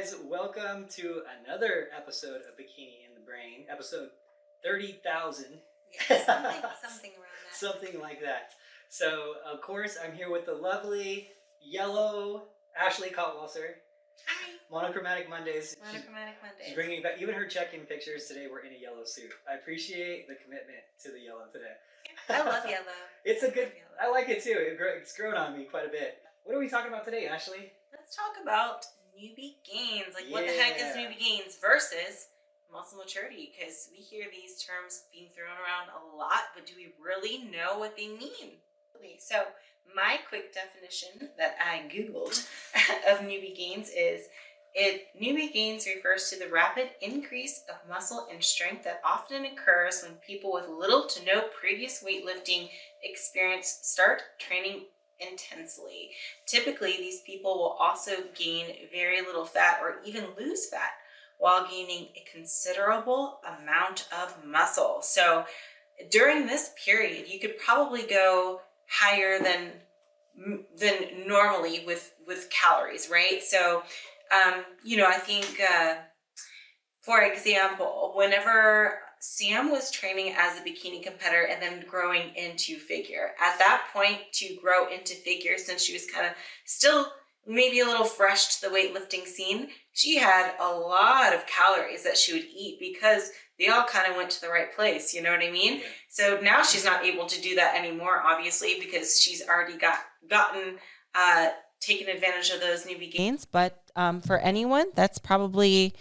guys, welcome to another episode of Bikini in the Brain, episode 30,000. Yes, something around that. Something like that. So, of course, I'm here with the lovely yellow Ashley Cotwalser. Hi. Monochromatic Mondays. Monochromatic Mondays. She's bringing back, even her check-in pictures today were in a yellow suit. I appreciate the commitment to the yellow today. I love yellow. It's a good, I like it too. It's grown on me quite a bit. What are we talking about today, Ashley? Let's talk about newbie gains. Like, what the heck is newbie gains versus muscle maturity? Because we hear these terms being thrown around a lot, but do we really know what they mean? So, my quick definition that I Googled of newbie gains is newbie gains refers to the rapid increase of muscle and strength that often occurs when people with little to no previous weightlifting experience start training intensely. Typically, these people will also gain very little fat or even lose fat while gaining a considerable amount of muscle. So during this period, you could probably go higher than normally with calories, right? So, I think, for example, whenever Sam was training as a bikini competitor and then growing into figure. At that point, to grow into figure, since she was kind of still maybe a little fresh to the weightlifting scene, she had a lot of calories that she would eat because they all kind of went to the right place. You know what I mean? Yeah. So now she's not able to do that anymore, obviously, because she's already gotten taken advantage of those newbie gains. But for anyone, that's probably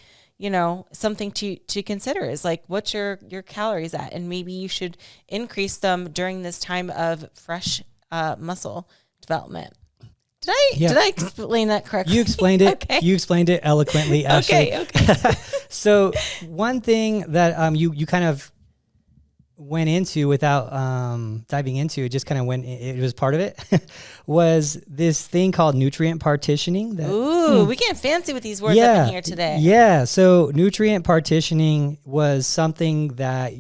something to consider is like, what's your calories at? And maybe you should increase them during this time of fresh muscle development. Did I explain that correctly? You explained it. Okay. You explained it eloquently, Ashley. Okay. So one thing that you kind of went into without diving into it, just kind of when it was part of it, was this thing called nutrient partitioning. We get fancy with these words up in here today. Yeah. So nutrient partitioning was something that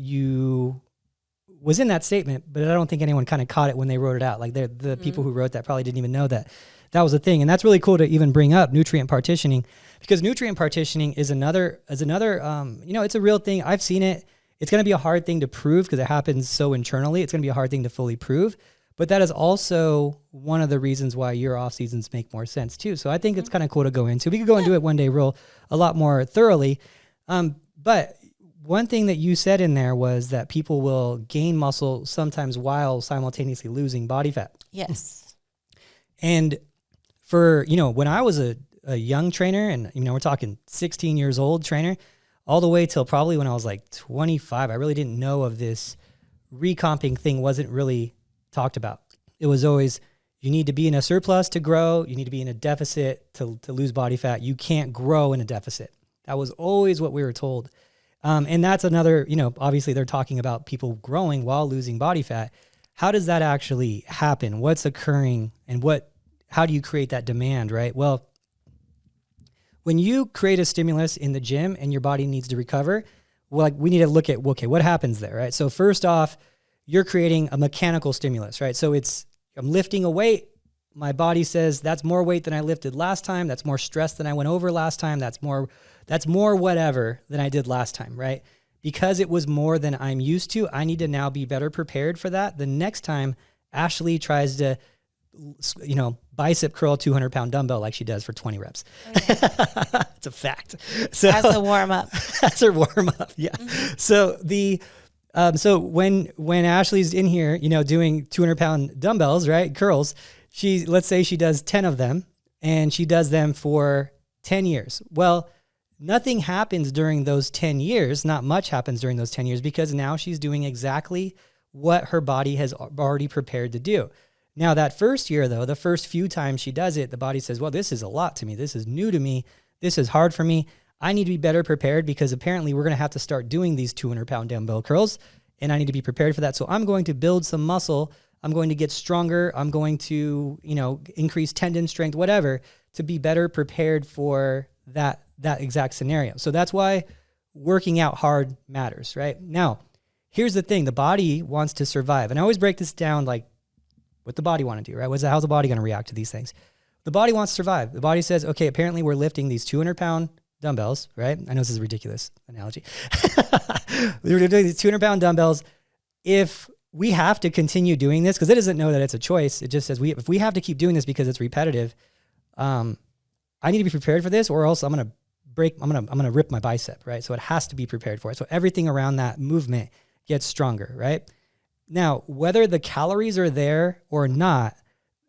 was in that statement, but I don't think anyone kind of caught it when they wrote it out. Like the people who wrote that probably didn't even know that was a thing. And that's really cool to even bring up nutrient partitioning, because nutrient partitioning is another, it's a real thing. I've seen it. It's going to be a hard thing to prove because it happens so internally. It's going to be a hard thing to fully prove. But that is also one of the reasons why your off seasons make more sense too. So I think it's kind of cool to go into. We could go into it one day a lot more thoroughly. But one thing that you said in there was that people will gain muscle sometimes while simultaneously losing body fat. Yes. And for, when I was a young trainer, and, we're talking 16 years old trainer, all the way till probably when I was like 25, I really didn't know of this recomping thing. Wasn't really talked about. It was always, you need to be in a surplus to grow. You need to be in a deficit to lose body fat. You can't grow in a deficit. That was always what we were told. And that's another, obviously they're talking about people growing while losing body fat. How does that actually happen? What's occurring and how do you create that demand, right? Well, when you create a stimulus in the gym and your body needs to recover, we need to look at, okay, what happens there, right? So first off, you're creating a mechanical stimulus, right? So I'm lifting a weight. My body says that's more weight than I lifted last time. That's more stress than I went over last time. That's more whatever than I did last time, right? Because it was more than I'm used to, I need to now be better prepared for that. The next time Ashley tries to, bicep curl 200-pound dumbbell like she does for 20 reps. Okay. It's a fact. So as a warm up. That's her warm up. Yeah. Mm-hmm. So when Ashley's in here, doing 200-pound dumbbells, right? Curls, let's say she does 10 of them and she does them for 10 years. Well, nothing happens during those 10 years. Not much happens during those 10 years because now she's doing exactly what her body has already prepared to do. Now, that first year, though, the first few times she does it, the body says, well, this is a lot to me. This is new to me. This is hard for me. I need to be better prepared because apparently we're going to have to start doing these 200-pound dumbbell curls, and I need to be prepared for that. So I'm going to build some muscle. I'm going to get stronger. I'm going to, increase tendon strength, whatever, to be better prepared for that exact scenario. So that's why working out hard matters, right? Now, here's the thing. The body wants to survive. And I always break this down like what the body want to do, right? How's the body going to react to these things? The body wants to survive. The body says, okay, apparently we're lifting these 200-pound dumbbells, right? I know this is a ridiculous analogy. We're doing these 200-pound dumbbells. If we have to continue doing this, because it doesn't know that it's a choice, it just says if we have to keep doing this because it's repetitive, I need to be prepared for this, or else I'm gonna rip my bicep, right? So it has to be prepared for it. So everything around that movement gets stronger, right? Now, whether the calories are there or not,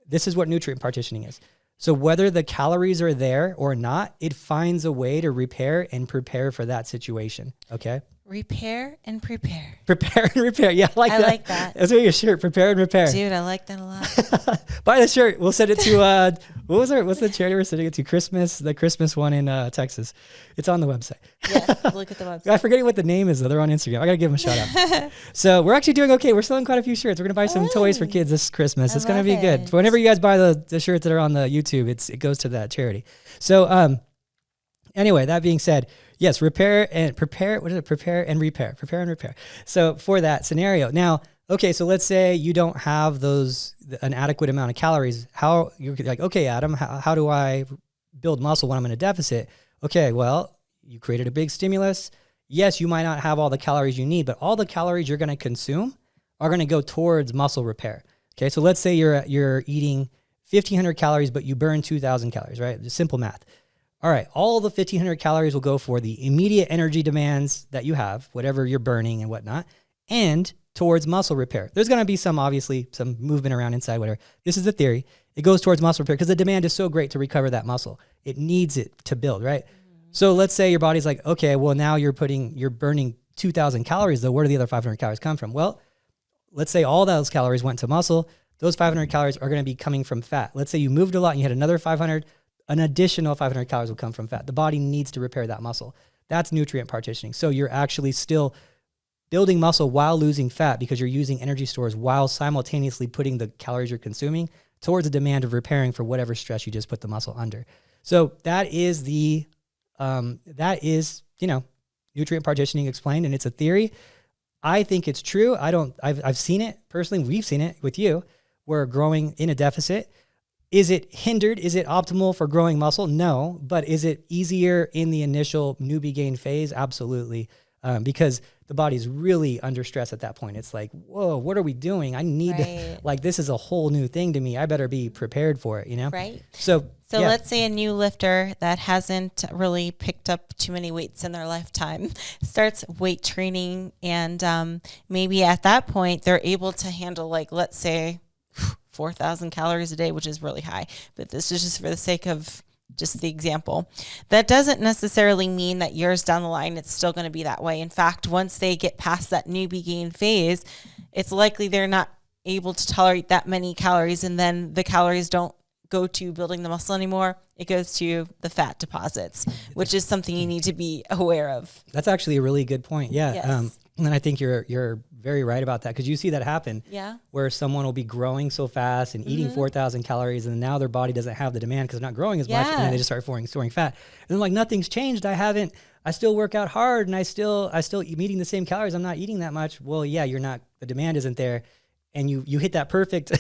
this is what nutrient partitioning is. So whether the calories are there or not, it finds a way to repair and prepare for that situation. Okay. Repair and prepare. Prepare and repair. Yeah, I like that. That's what your shirt. Prepare and repair. Dude, I like that a lot. Buy the shirt. We'll send it to what's the charity we're sending it to? The Christmas one in Texas. It's on the website. Yes, look at the website. I'm forgetting what the name is though. They're on Instagram. I gotta give them a shout out. So we're actually doing okay. We're selling quite a few shirts. We're gonna buy some toys for kids this Christmas. It's gonna be good. So whenever you guys buy the shirts that are on the YouTube, it goes to that charity. So anyway, that being said, yes, prepare and repair. So for that scenario, now, okay, so let's say you don't have an adequate amount of calories. How you're like, okay, Adam, how do I build muscle when I'm in a deficit? Okay, well, you created a big stimulus. Yes, you might not have all the calories you need, but all the calories you're going to consume are going to go towards muscle repair. Okay, so let's say you're eating 1,500 calories, but you burn 2,000 calories, right? Just simple math. All right, all the 1,500 calories will go for the immediate energy demands that you have, whatever you're burning and whatnot, and towards muscle repair. There's going to be obviously some movement around inside, whatever. This is the theory. It goes towards muscle repair because the demand is so great to recover that muscle. It needs it to build, right? So let's say your body's like, okay, well now you're burning 2,000 calories though. Where do the other 500 calories come from? Well, let's say all those calories went to muscle. Those 500 calories are going to be coming from fat. Let's say you moved a lot and you had another 500, an additional 500 calories will come from fat. The body needs to repair that muscle. That's nutrient partitioning. So you're actually still building muscle while losing fat because you're using energy stores while simultaneously putting the calories you're consuming towards the demand of repairing for whatever stress you just put the muscle under. So that is nutrient partitioning explained, and it's a theory. I think it's true. I've seen it personally. We've seen it with you. We're growing in a deficit. Is it hindered? Is it optimal for growing muscle? No. But is it easier in the initial newbie gain phase? Absolutely. Because the body's really under stress at that point. It's like, whoa, what are we doing? I need this is a whole new thing to me. I better be prepared for it, Right. So yeah. Let's say a new lifter that hasn't really picked up too many weights in their lifetime starts weight training, and maybe at that point they're able to handle, like, let's say 4,000 calories a day, which is really high, but this is just for the sake of just the example. That doesn't necessarily mean that years down the line it's still going to be that way. In fact, once they get past that newbie gain phase, it's likely they're not able to tolerate that many calories, and then the calories don't go to building the muscle anymore. It goes to the fat deposits, which is something you need to be aware of. That's actually a really good point. Yeah. Yes. And I think you're very right about that, because you see that happen. Yeah. Where someone will be growing so fast and eating 4,000 calories, and now their body doesn't have the demand because they're not growing as much, and then they just start storing fat. And they're like, nothing's changed. I still work out hard, and I still eat eating the same calories. I'm not eating that much. Well, yeah, you're not. The demand isn't there. And you hit that perfect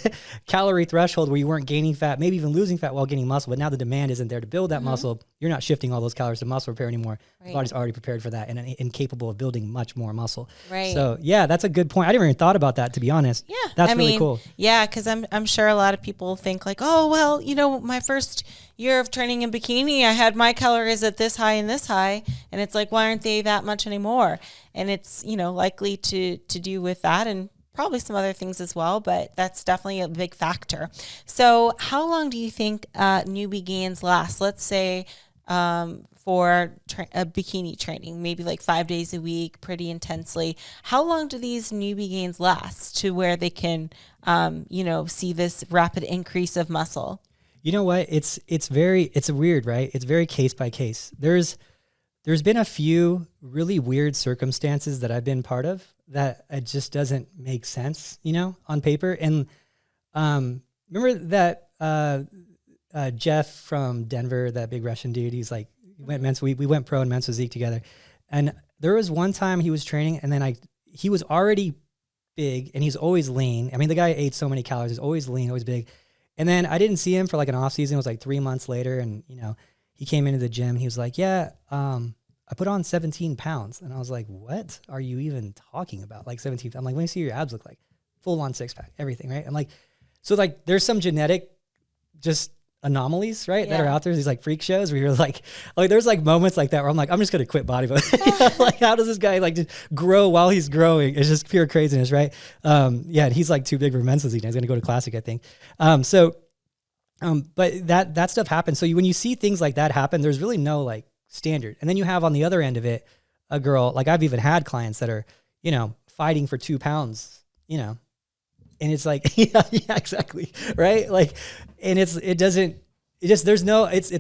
calorie threshold where you weren't gaining fat, maybe even losing fat while gaining muscle, but now the demand isn't there to build that muscle. You're not shifting all those calories to muscle repair anymore. Right. The body's already prepared for that and incapable of building much more muscle. Right. So yeah, that's a good point. I never even thought about that, to be honest. Yeah. That's really cool. Yeah, because I'm sure a lot of people think like, oh, well, my first year of training in bikini, I had my calories at this high and this high. And it's like, why aren't they that much anymore? And it's, likely to do with that, and probably some other things as well, but that's definitely a big factor. So how long do you think newbie gains last? Let's say for a bikini training, maybe like 5 days a week, pretty intensely. How long do these newbie gains last to where they can, see this rapid increase of muscle? You know what? It's weird, right? It's very case by case. There's been a few really weird circumstances that I've been part of that it just doesn't make sense, on paper. And remember that Jeff from Denver, that big Russian dude, he's like, we went pro in men's physique together. And there was one time he was training, and then he was already big, and he's always lean. I mean, the guy ate so many calories. He's always lean, always big. And then I didn't see him for like an off season. It was like 3 months later. And, you know, he came into the gym. He was like, yeah, I put on 17 pounds. And I was like, what are you even talking about? Like 17. I'm like, let me see your abs look like. Full on six pack, everything, right? I'm like, so like there's some genetic just anomalies, right? That are out there. These like freak shows where you're like there's like moments like that where I'm like, I'm just going to quit bodybuilding. Like, how does this guy like just grow while he's growing? It's just pure craziness, right? Yeah. He's like too big for men's physique. He's going to go to classic, I think. But that stuff happens. So when you see things like that happen, there's really no like standard. And then you have on the other end of it, a girl, like I've even had clients that are, you know, fighting for 2 pounds, you know, and it's like, yeah, exactly. Right. Like, and it's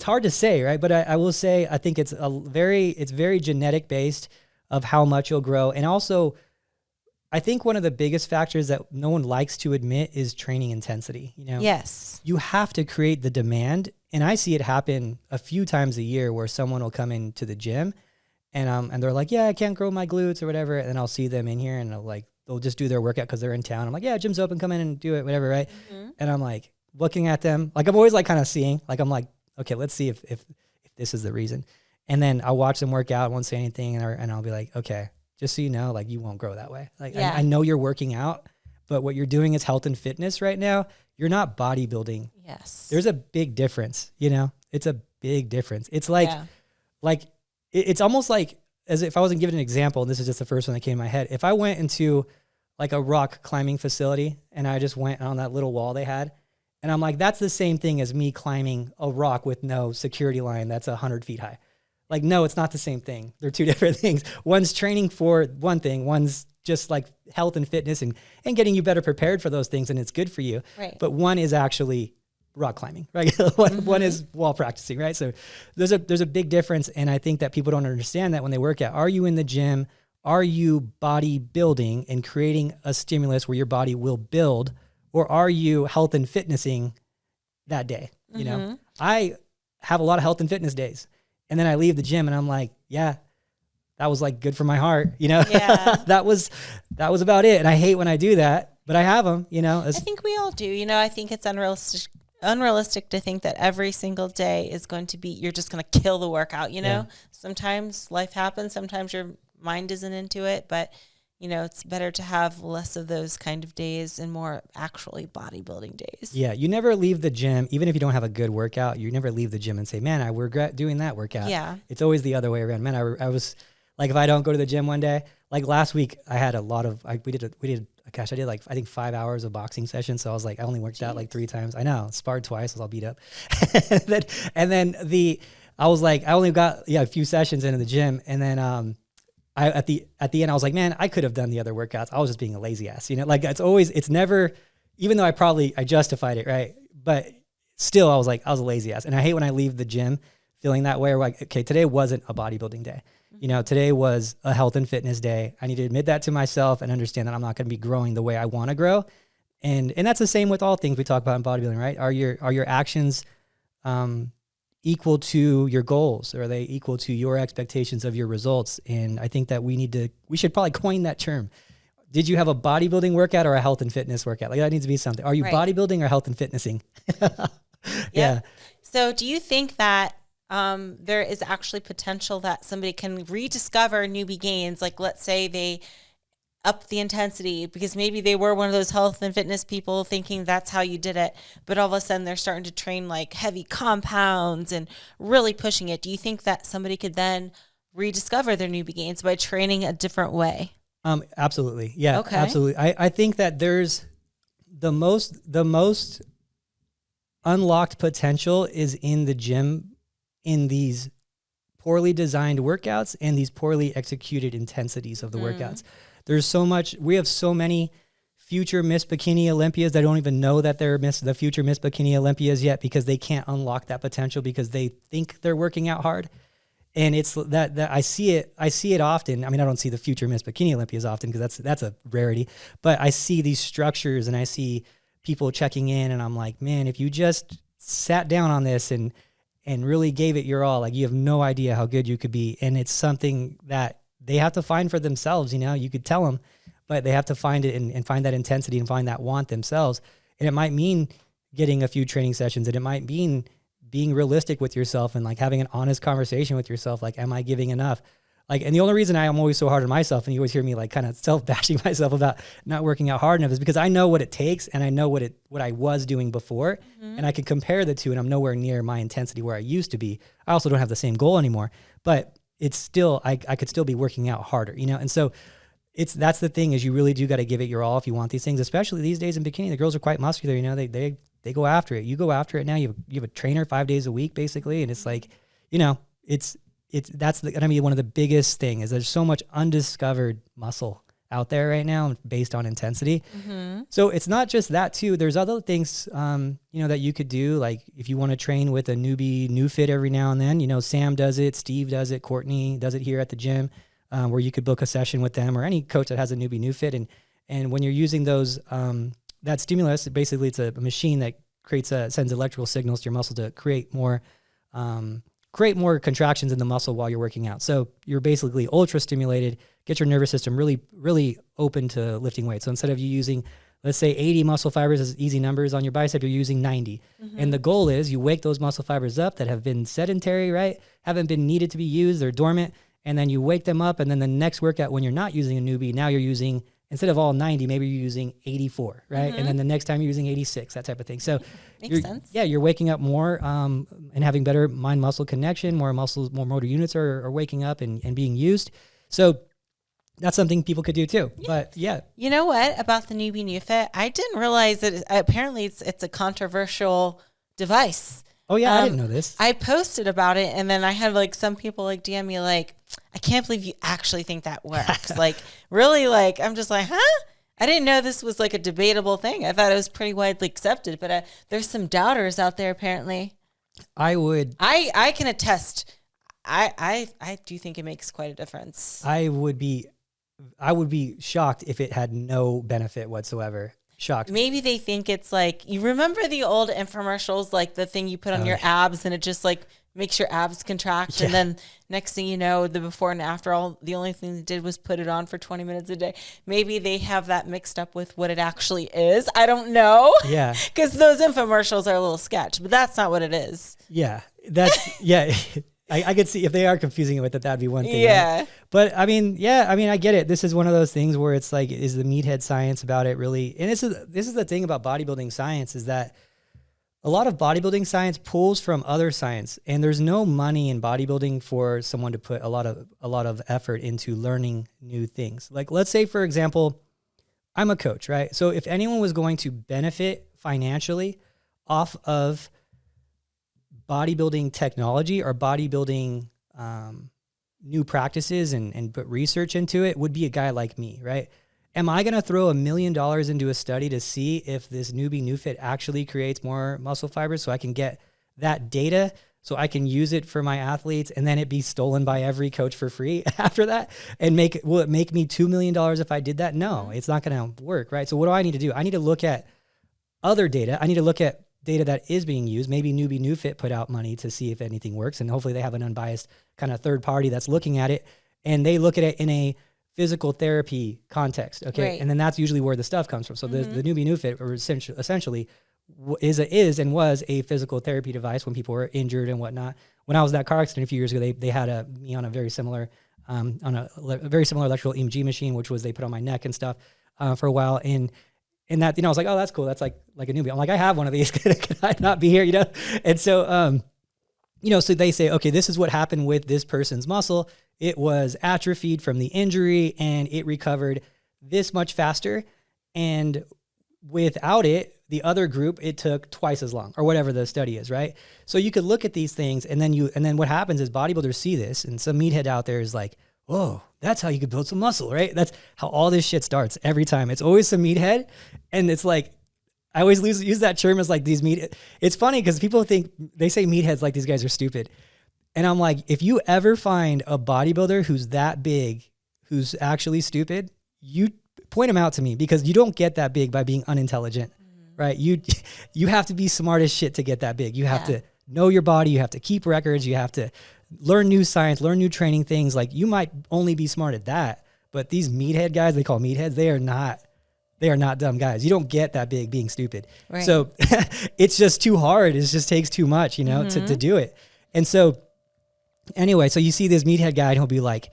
hard to say. Right. But I will say, I think it's very genetic based of how much you'll grow. And also I think one of the biggest factors that no one likes to admit is training intensity. You know, Yes. you have to create the demand. And I see it happen a few times a year where someone will come into the gym and they're like, yeah, I can't grow my glutes or whatever. And then I'll see them in here and they'll just do their workout because they're in town. I'm like, yeah, gym's open, come in and do it, whatever, right? Mm-hmm. And I'm like looking at them, like I'm always like kind of seeing, like I'm like, okay, let's see if this is the reason. And then I'll watch them work out, won't say anything, and I'll be like, okay, just so you know, like you won't grow that way. Like I know you're working out, but what you're doing is health and fitness right now. You're not bodybuilding. Yes. There's a big difference, you know? It's a big difference. It's like it's almost like, as if I wasn't giving an example, and this is just the first one that came in my head. If I went into like a rock climbing facility and I just went on that little wall they had, and I'm like, that's the same thing as me climbing a rock with no security line that's 100 feet high. Like, no, it's not the same thing. They're two different things. One's training for one thing. One's just like health and fitness and getting you better prepared for those things, and it's good for you. Right. But one is actually rock climbing, right? One is wall practicing, right? So there's a big difference, and I think that people don't understand that when they work out. Are you in the gym? Are you bodybuilding and creating a stimulus where your body will build, or are you health and fitnessing that day? You know, I have a lot of health and fitness days, and then I leave the gym and I'm like, yeah, that was like good for my heart, you know. Yeah. that was about it. And I hate when I do that, but I have them, you know. I think we all do. You know, I think it's unrealistic to think that every single day is going to be, you're just going to kill the workout, you know. Yeah. Sometimes life happens, sometimes your mind isn't into it, but you know, it's better to have less of those kind of days and more actually bodybuilding days. Yeah, you never leave the gym, even if you don't have a good workout, you never leave the gym and say, man, I regret doing that workout. Yeah. It's always the other way around. Man, I was like, if I don't go to the gym one day, like last week I had a lot of, I did like, I think 5 hours of boxing sessions. So I was like, I only worked out like 3 times. I know, sparred twice, I was all beat up. and then I was like, I only got a few sessions into the gym. And then, at the end, I was like, man, I could have done the other workouts. I was just being a lazy ass, you know, like it's never, even though I justified it. Right. But still I was a lazy ass. And I hate when I leave the gym feeling that way, or like, okay, today wasn't a bodybuilding day. You know, today was a health and fitness day. I need to admit that to myself and understand that I'm not going to be growing the way I want to grow. And that's the same with all things we talk about in bodybuilding, right? Are your actions, equal to your goals? Or are they equal to your expectations of your results? And I think that we should probably coin that term. Did you have a bodybuilding workout or a health and fitness workout? Like, that needs to be something. Are you bodybuilding or health and fitnessing? Yeah. So do you think that there is actually potential that somebody can rediscover newbie gains? Like, let's say they up the intensity because maybe they were one of those health and fitness people thinking that's how you did it, but all of a sudden they're starting to train like heavy compounds and really pushing it. Do you think that somebody could then rediscover their newbie gains by training a different way? Absolutely. Yeah, okay. Absolutely. I think that there's the most unlocked potential is in the gym, in these poorly designed workouts and these poorly executed intensities of the workouts. There's so much, we have so many future Miss Bikini Olympias that don't even know that they're the future Miss Bikini Olympias yet because they can't unlock that potential because they think they're working out hard. And it's that I see it often. I mean, I don't see the future Miss Bikini Olympias often because that's a rarity, but I see these structures and I see people checking in and I'm like, man, if you just sat down on this and really gave it your all, like you have no idea how good you could be. And it's something that they have to find for themselves. You know, you could tell them, but they have to find it and find that intensity and find that want themselves. And it might mean getting a few training sessions, and it might mean being realistic with yourself and like having an honest conversation with yourself. Like, am I giving enough? Like, and the only reason I'm always so hard on myself, and you always hear me like kind of self-bashing myself about not working out hard enough, is because I know what it takes and I know what I was doing before, and I can compare the two, and I'm nowhere near my intensity where I used to be. I also don't have the same goal anymore, but it's still, I could still be working out harder, you know? And so that's the thing, is you really do got to give it your all if you want these things, especially these days in bikini. The girls are quite muscular, you know, they go after it. You go after it now. You have a trainer 5 days a week basically. And it's like, you know, that's gonna be one of the biggest things, is there's so much undiscovered muscle out there right now based on intensity. So it's not just that too. There's other things, you know, that you could do. Like if you want to train with a newbie new fit every now and then, you know, Sam does it, Steve does it, Courtney does it here at the gym, where you could book a session with them or any coach that has a newbie new fit. And when you're using those, that stimulus, basically it's a machine that sends electrical signals to your muscle to create more contractions in the muscle while you're working out. So you're basically ultra stimulated, get your nervous system really, really open to lifting weights. So instead of you using, let's say 80 muscle fibers as easy numbers on your bicep, you're using 90. And the goal is you wake those muscle fibers up that have been sedentary, right? Haven't been needed to be used, they're dormant. And then you wake them up. And then the next workout, when you're not using a newbie, now you're using, instead of all 90, maybe you're using 84, right? And then the next time you're using 86, that type of thing. So Makes sense. Yeah, you're waking up more and having better mind-muscle connection, more muscles, more motor units are waking up and being used. So that's something people could do too. But yeah. You know what about the Newbie New Fit? I didn't realize that apparently it's a controversial device. Oh yeah, I didn't know this. I posted about it, and then I had like some people like DM me like, I can't believe you actually think that works. Like really, like I'm just like, huh? I didn't know this was like a debatable thing. I thought it was pretty widely accepted, but there's some doubters out there apparently. I can attest. I do think it makes quite a difference. I would be shocked if it had no benefit whatsoever. Shocked. Maybe they think it's like, you remember the old infomercials, like the thing you put on your abs and it just like makes your abs contract. Yeah. And then next thing you know, the before and after, the only thing they did was put it on for 20 minutes a day. Maybe they have that mixed up with what it actually is. I don't know. Yeah. Because those infomercials are a little sketch, but that's not what it is. Yeah. Yeah. I could see if they are confusing it with it, that'd be one thing. Yeah. Right? But I mean, I get it. This is one of those things where it's like, is the meathead science about it really? And this is the thing about bodybuilding science, is that a lot of bodybuilding science pulls from other science, and there's no money in bodybuilding for someone to put a lot of effort into learning new things. Like let's say, for example, I'm a coach, right? So if anyone was going to benefit financially off of bodybuilding technology or bodybuilding new practices and put research into it, would be a guy like me, right? Am I going to throw $1 million into a study to see if this Newbie New Fit actually creates more muscle fibers so I can get that data so I can use it for my athletes and then it be stolen by every coach for free after that? And will it make me $2 million if I did that? No, it's not going to work, right? So what do I need to do? I need to look at other data. I need to look at data that is being used. Maybe Newbie New Fit put out money to see if anything works, and hopefully they have an unbiased kind of third party that's looking at it, and they look at it in a physical therapy context, okay? Right. And then that's usually where the stuff comes from. So the Newbie New Fit essentially is and was a physical therapy device when people were injured and whatnot. When I was in that car accident a few years ago, they had me on a very similar electrical EMG machine, which was they put on my neck and stuff for a while. And that, I was like, oh, that's cool. That's like a Newbie. I'm like, I have one of these. Can I not be here? And so, so they say, okay, this is what happened with this person's muscle. It was atrophied from the injury and it recovered this much faster. And without it, the other group, it took twice as long or whatever the study is, right? So you could look at these things and then what happens is bodybuilders see this, and some meathead out there is like, oh, that's how you could build some muscle, right? That's how all this shit starts every time. It's always some meathead. And it's like, I always use that term as like these it's funny because people think, they say meatheads like these guys are stupid. And I'm like, if you ever find a bodybuilder who's that big, who's actually stupid, you point him out to me, because you don't get that big by being unintelligent, right? You have to be smart as shit to get that big. You have to know your body. You have to keep records. You have to learn new science, learn new training things. Like you might only be smart at that, but these meathead guys, they call meatheads, They are not dumb guys. You don't get that big being stupid. Right. So it's just too hard. It just takes too much, you know, to do it. And so anyway, so you see this meathead guy and he'll be like,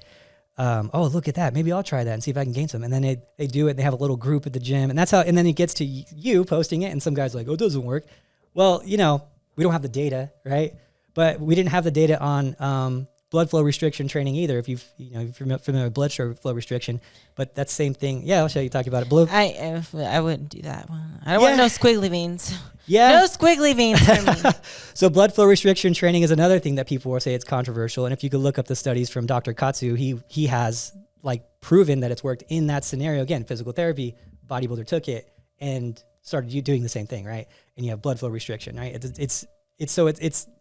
oh, look at that. Maybe I'll try that and see if I can gain some. And then they do it. And they have a little group at the gym. And that's how, and then it gets to you posting it. And some guy's like, oh, it doesn't work. Well, you know, we don't have the data, right? But we didn't have the data on blood flow restriction training either. If if you're familiar with blood flow restriction, but that's the same thing. Yeah, I'll show you talk about it. I wouldn't do that one. I don't want no squiggly veins. Yeah. No squiggly veins for me. So blood flow restriction training is another thing that people will say it's controversial. And if you could look up the studies from Dr. Katsu, he has like proven that it's worked in that scenario. Again, physical therapy, bodybuilder took it and started doing the same thing, right? And you have blood flow restriction, right? It's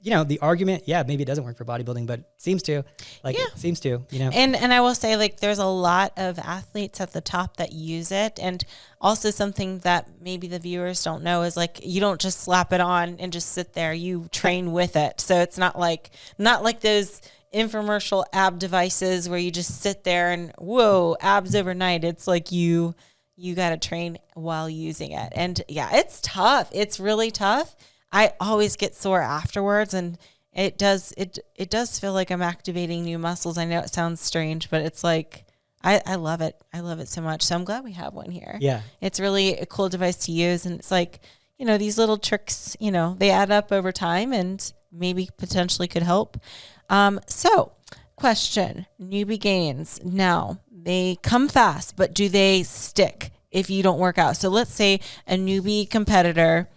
you know, the argument, yeah, maybe it doesn't work for bodybuilding, but it seems to, it seems to, you know. And I will say, like, there's a lot of athletes at the top that use it. And also something that maybe the viewers don't know is, like, you don't just slap it on and just sit there. You train with it. So it's not like those infomercial ab devices where you just sit there and, whoa, abs overnight. It's like you got to train while using it. And yeah, it's tough. It's really tough. I always get sore afterwards, and it does feel like I'm activating new muscles. I know it sounds strange, but it's like I love it. I love it so much. So I'm glad we have one here. Yeah. It's really a cool device to use, and it's like, you know, these little tricks, you know, they add up over time and maybe potentially could help. So question, newbie gains. Now, they come fast, but do they stick if you don't work out? So let's say a newbie competitor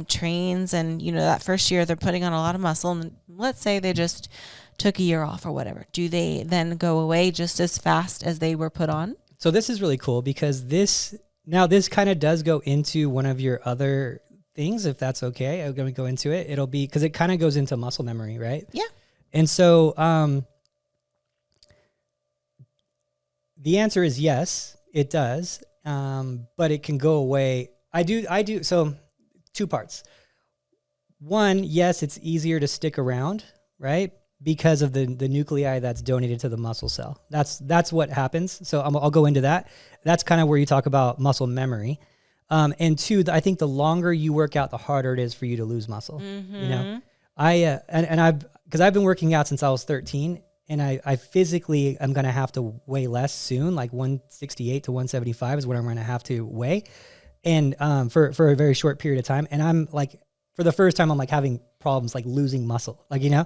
trains, and you know, that first year they're putting on a lot of muscle, and let's say they just took a year off or whatever. Do they then go away just as fast as they were put on? So this is really cool because this kind of does go into one of your other things, if that's okay. I'm going to go into it. It'll be because it kind of goes into muscle memory, right? Yeah. And so the answer is yes, it does. But it can go away. I do. So 2 parts. One, yes, it's easier to stick around, right? Because of the nuclei that's donated to the muscle cell. That's what happens. So I'll go into that. That's kind of where you talk about muscle memory. And 2, I think the longer you work out, the harder it is for you to lose muscle. Mm-hmm. You know, because I've been working out since I was 13, and I physically I'm gonna have to weigh less soon, like 168 to 175 is what I'm gonna have to weigh. And for a very short period of time. And I'm like, for the first time, I'm like having problems like losing muscle, like, you know?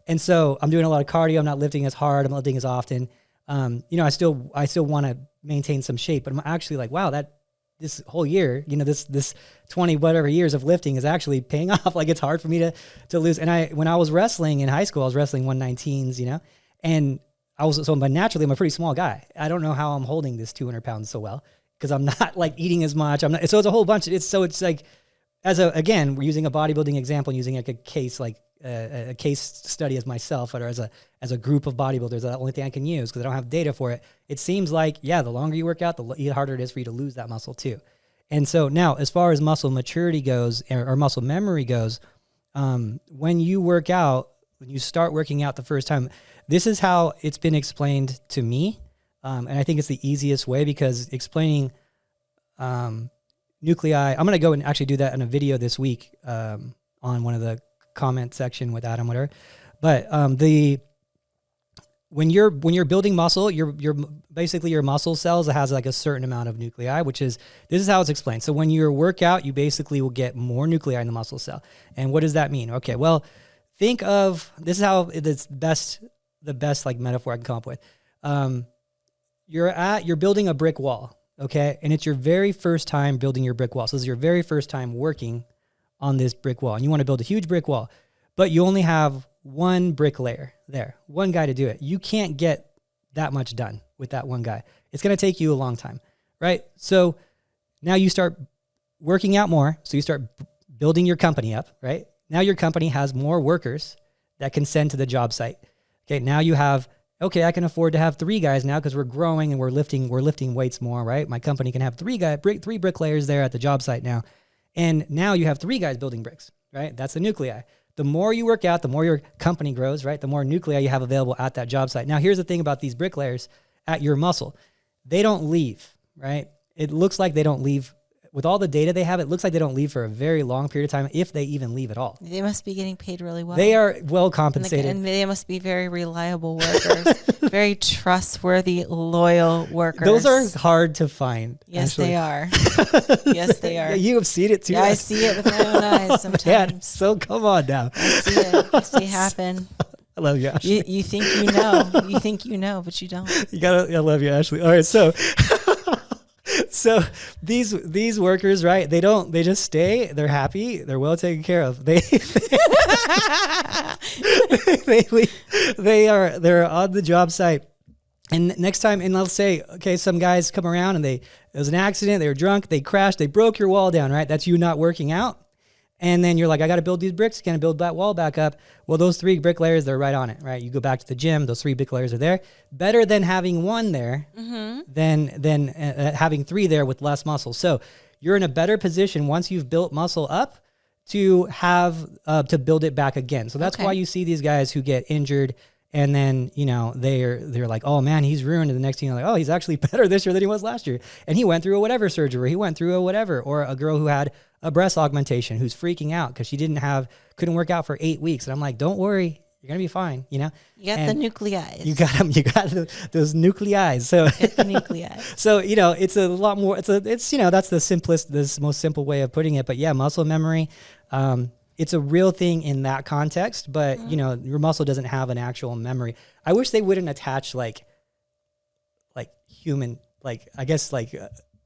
And so I'm doing a lot of cardio. I'm not lifting as hard. I'm not lifting as often. You know, I still want to maintain some shape, but I'm actually like, wow, this whole year, you know, this 20 whatever years of lifting is actually paying off. Like, it's hard for me to lose. And when I was wrestling in high school, I was wrestling 119s, you know, and but naturally I'm a pretty small guy. I don't know how I'm holding this 200 pounds so well, because I'm not like eating as much. So it's a whole bunch. It's like, again, we're using a bodybuilding example and using like a case, like a case study as myself, or as a group of bodybuilders. That's the only thing I can use because I don't have data for it. It seems like, yeah, the longer you work out, the harder it is for you to lose that muscle too. And so now, as far as muscle maturity goes, or muscle memory goes, when you work out, when you start working out the first time, this is how it's been explained to me. And I think it's the easiest way, because explaining nuclei, I'm going to go and actually do that in a video this week on one of the comment section with Adam, whatever. But when you're building muscle, you're basically your muscle cells has like a certain amount of nuclei, this is how it's explained. So when you work out, you basically will get more nuclei in the muscle cell. And what does that mean? Okay, well, think of, this is how it's the best like metaphor I can come up with. You're building a brick wall, okay? And it's your very first time building your brick wall. So this is your very first time working on this brick wall. And you want to build a huge brick wall, but you only have one bricklayer there, one guy to do it. You can't get that much done with that one guy. It's going to take you a long time, right? So now you start working out more. So you start building your company up, right? Now your company has more workers that can send to the job site. Okay, now you have, okay, I can afford to have 3 guys now because we're growing and we're lifting weights more, right? My company can have 3 bricklayers there at the job site now. And now you have 3 guys building bricks, right? That's the nuclei. The more you work out, the more your company grows, right? The more nuclei you have available at that job site. Now, here's the thing about these bricklayers at your muscle. They don't leave, right? it looks like they don't leave. With all the data they have, it looks like they don't leave for a very long period of time, if they even leave at all. They must be getting paid really well. They are well compensated. And they must be very reliable workers, very trustworthy, loyal workers. Those are hard to find. Yes, actually. they are. Yes, they are. Yeah, you have seen it too. Yeah, I see it with my own eyes sometimes. Man, so come on now. I see it. I see it happen. I love you, Ashley. You think you know. You think you know, but you don't. I love you, Ashley. All right, so so these workers, right? They just stay. They're happy. They're well taken care of. They're on the job site. And next time, and let's say, okay, some guys come around and it was an accident. They were drunk. They crashed. They broke your wall down, right? That's you not working out. And then you're like, I got to build these bricks again and build that wall back up. Well, those 3 brick layers, they're right on it, right? You go back to the gym, those 3 brick layers are there. Better than having 1 there than having 3 there with less muscle. So you're in a better position once you've built muscle up to have to build it back again. So that's why you see these guys who get injured and then, they're like, oh man, he's ruined. And the next thing you're like, oh, he's actually better this year than he was last year. And he went through a whatever surgery, he went through a whatever, or a girl who had a breast augmentation who's freaking out because she couldn't work out for 8 weeks. And I'm like, don't worry, you're going to be fine. You got the nuclei. You got them. You got those nuclei. So the nuclei. So, it's a lot more, that's the most simple way of putting it. But yeah, muscle memory, it's a real thing in that context, but your muscle doesn't have an actual memory. I wish they wouldn't attach like human,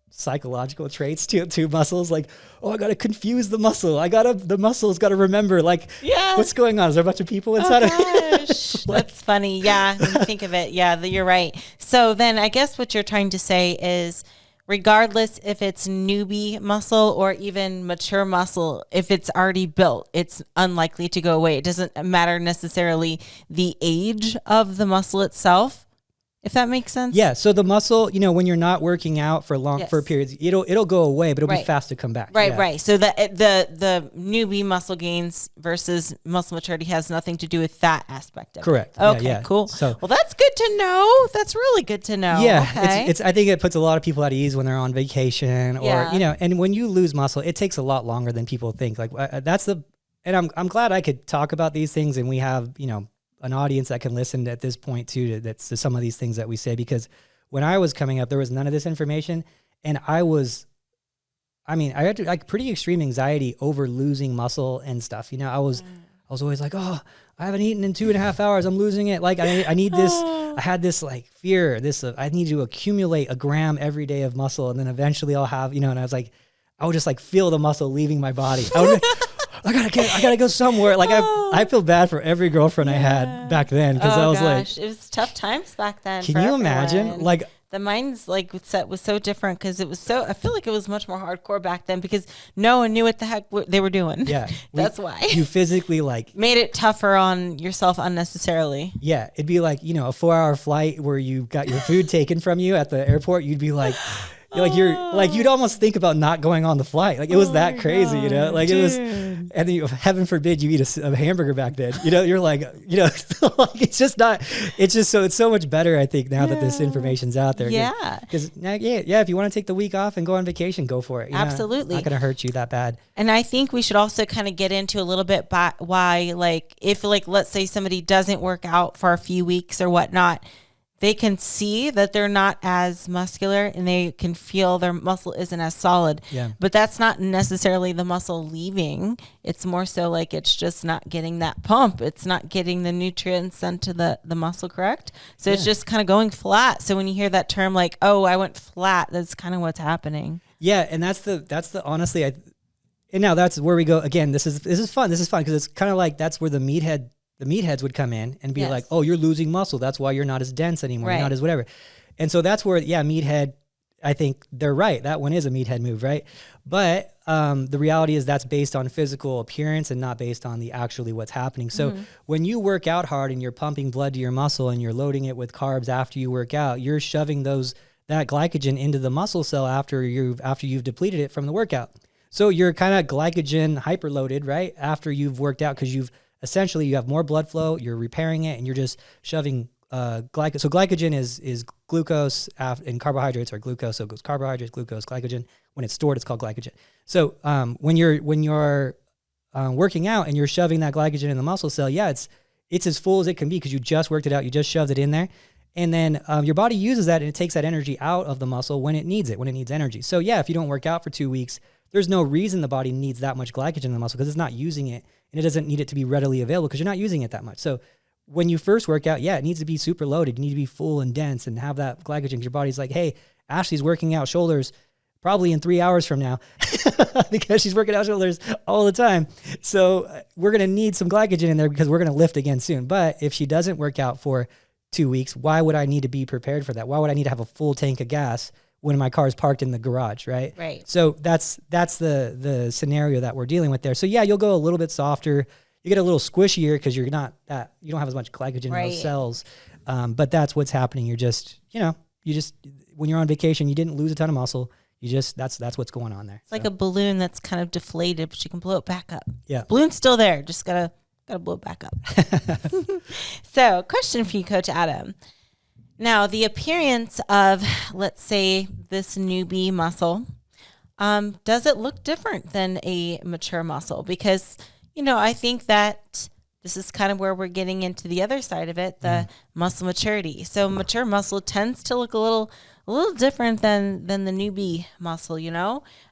psychological traits to muscles. Like, oh, I got to confuse the muscle. The muscle's got to remember, what's going on? Is there a bunch of people inside of it? That's funny. Yeah. When you think of it. Yeah, you're right. So then I guess what you're trying to say is, regardless if it's newbie muscle or even mature muscle, if it's already built, it's unlikely to go away. It doesn't matter necessarily the age of the muscle itself, if that makes sense. Yeah. So the muscle, when you're not working out for periods, it'll go away, but it'll be fast to come back. Right, yeah. right. So the newbie muscle gains versus muscle maturity has nothing to do with that aspect of Correct. it. Okay, yeah. cool. So, well, that's good to know. That's really good to know. Yeah. Okay. I think it puts a lot of people at ease when they're on vacation or, Yeah. and when you lose muscle, it takes a lot longer than people think. And I'm glad I could talk about these things, and we have, an audience that can listen at this point too, that's to some of these things that we say, because when I was coming up, there was none of this information. And I had pretty extreme anxiety over losing muscle and stuff. I was always like, oh, I haven't eaten in 2.5 hours. I'm losing it. Like I need this. I had this fear, I need to accumulate a gram every day of muscle. And then eventually I'll have, and I was like, I would just feel the muscle leaving my body. I would I gotta go somewhere. I feel bad for every girlfriend I had back then, because I was it was tough times back then. Can you imagine? The mind's set was so different, because it was I feel like it was much more hardcore back then, because no one knew what the heck they were doing. Yeah. That's why. You physically made it tougher on yourself unnecessarily. Yeah. It'd be a 4-hour flight where you got your food taken from you at the airport. You'd be you'd almost think about not going on the flight. It was that crazy, it was, and then heaven forbid you eat a hamburger back then, you're it's so much better, I think, now that this information's out there. Yeah. Because if you want to take the week off and go on vacation, go for it. Absolutely. It's not going to hurt you that bad. And I think we should also kind of get into a little bit why, if let's say somebody doesn't work out for a few weeks or whatnot, they can see that they're not as muscular, and they can feel their muscle isn't as solid. Yeah. But that's not necessarily the muscle leaving. It's more so it's just not getting that pump. It's not getting the nutrients sent to the muscle, correct? So it's just kind of going flat. So when you hear that term oh, I went flat, that's kind of what's happening. Yeah, and that's the honestly, and now that's where we go again. This is fun. This is fun, because it's kind of that's where the meatheads would come in and be like, oh, you're losing muscle. That's why you're not as dense anymore. You're not as whatever. And so that's where, meathead, I think they're right. That one is a meathead move, right? But the reality is that's based on physical appearance and not based on actually what's happening. So when you work out hard and you're pumping blood to your muscle and you're loading it with carbs after you work out, you're shoving that glycogen into the muscle cell after you've depleted it from the workout. So you're kind of glycogen hyperloaded, right? After you've worked out, because you have more blood flow, you're repairing it, and you're just shoving glycogen. So glycogen is glucose, and carbohydrates are glucose. So it goes carbohydrates, glucose, glycogen. When it's stored, it's called glycogen. So when you're working out and you're shoving that glycogen in the muscle cell, yeah, it's as full as it can be because you just worked it out. You just shoved it in there. And then your body uses that and it takes that energy out of the muscle when it needs energy. So yeah, if you don't work out for 2 weeks, there's no reason the body needs that much glycogen in the muscle because it's not using it, and it doesn't need it to be readily available because you're not using it that much. So when you first work out, yeah, it needs to be super loaded. You need to be full and dense and have that glycogen because your body's like, hey, Ashley's working out shoulders probably in 3 hours from now because she's working out shoulders all the time. So we're going to need some glycogen in there because we're going to lift again soon. But if she doesn't work out for 2 weeks, why would I need to be prepared for that? Why would I need to have a full tank of gas when my car is parked in the garage, right? Right. So that's the scenario that we're dealing with there. So yeah, you'll go a little bit softer. You get a little squishier because you don't have as much glycogen in those cells. But that's what's happening. You're just, when you're on vacation, you didn't lose a ton of muscle. That's what's going on there. It's like a balloon that's kind of deflated, but you can blow it back up. Yeah. Balloon's still there. Just gotta blow it back up. So, question for you, Coach Adam. Now, the appearance of, let's say, this newbie muscle, does it look different than a mature muscle? Because, I think that this is kind of where we're getting into the other side of it, the muscle maturity. So mature muscle tends to look a little different than the newbie muscle,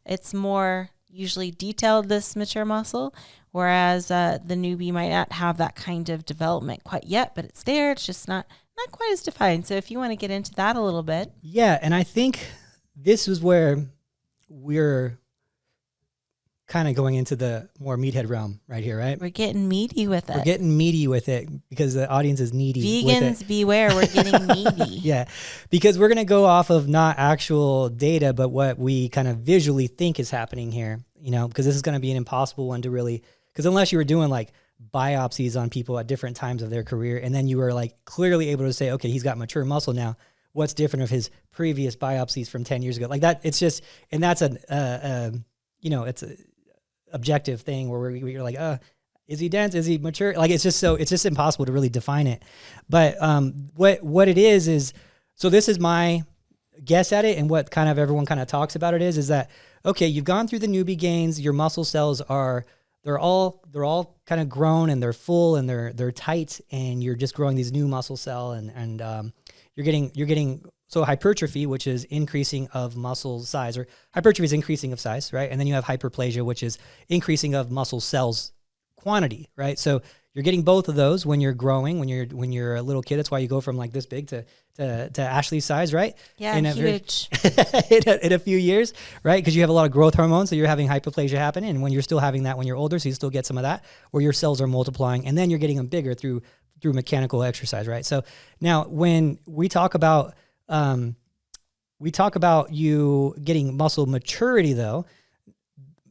It's more usually detailed, this mature muscle, whereas the newbie might not have that kind of development quite yet, but it's there. It's just not quite as defined. So if you want to get into that a little bit. Yeah, and I think this is where we're kind of going into the more meathead realm right here, right? We're getting meaty with it. We're getting meaty with it because the audience is needy. Vegans beware, we're getting meaty. Yeah, because we're going to go off of not actual data, but what we kind of visually think is happening here, because this is going to be an impossible one to really, because unless you were doing like biopsies on people at different times of their career, and then you were like clearly able to say, okay, he's got mature muscle now. What's different of his previous biopsies from 10 years ago? Like that, it's just, and that's it's a objective thing where we're like, is he dense? Is he mature? Like, it's just impossible to really define it. But what it is, so this is my guess at it, and what kind of everyone kind of talks about it is that, okay, you've gone through the newbie gains, your muscle cells they're all kind of grown and they're full and they're tight, and you're just growing these new muscle cell and you're getting so hypertrophy, which is increasing of muscle size, or hypertrophy is increasing of size, right? And then you have hyperplasia, which is increasing of muscle cells quantity, right? So you're getting both of those when you're growing, when you're a little kid. That's why you go from like this big to Ashley's size, right? Yeah, huge. In a few years, right? Because you have a lot of growth hormones, so you're having hyperplasia happen, and when you're still having that when you're older, so you still get some of that, where your cells are multiplying, and then you're getting them bigger through mechanical exercise, right? So now when we talk about you getting muscle maturity, though,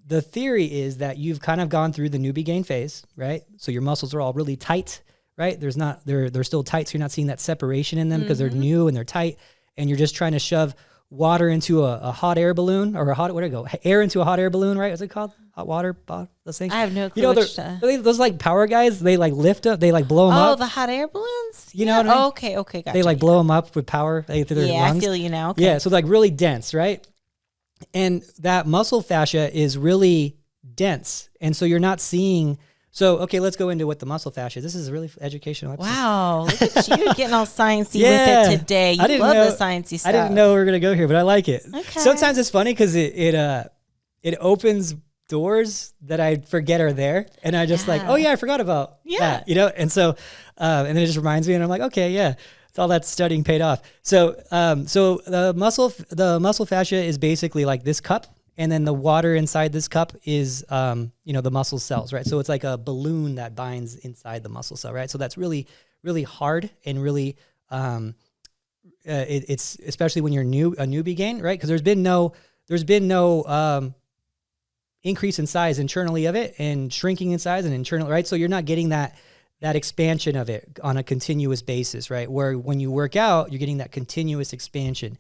the theory is that you've kind of gone through the newbie gain phase, right? So your muscles are all really tight, right? They're still tight, so you're not seeing that separation in them because they're new and they're tight, and you're just trying to shove water into a hot air balloon, or air into a hot air balloon, right? What's it called? Hot water, those things. I have no clue. Those like power guys, they like lift up, they like blow them up. Oh, the hot air balloons? You know what I mean? Okay, gotcha. They like blow them up with power through their lungs. I feel you now. Okay. Yeah, so like really dense, right? And that muscle fascia is really dense. And so you're not seeing, so, okay, let's go into what the muscle fascia is. This is a really educational episode. Wow, look at you getting all sciencey with it today. You love the sciencey stuff. I didn't know we were going to go here, but I like it. Okay. Sometimes it's funny because it opens doors that I forget are there. And I just like, oh yeah, I forgot about that, And so, and then it just reminds me, and I'm like, okay, yeah. It's all that studying paid off. So, the muscle fascia is basically like this cup, and then the water inside this cup is, the muscle cells, right? So it's like a balloon that binds inside the muscle cell, right? So that's really, really hard and really, it's especially when you're a newbie gain, right? Because there's been no increase in size internally of it, and shrinking in size and internal, right? So you're not getting that expansion of it on a continuous basis, right? Where when you work out, you're getting that continuous expansion.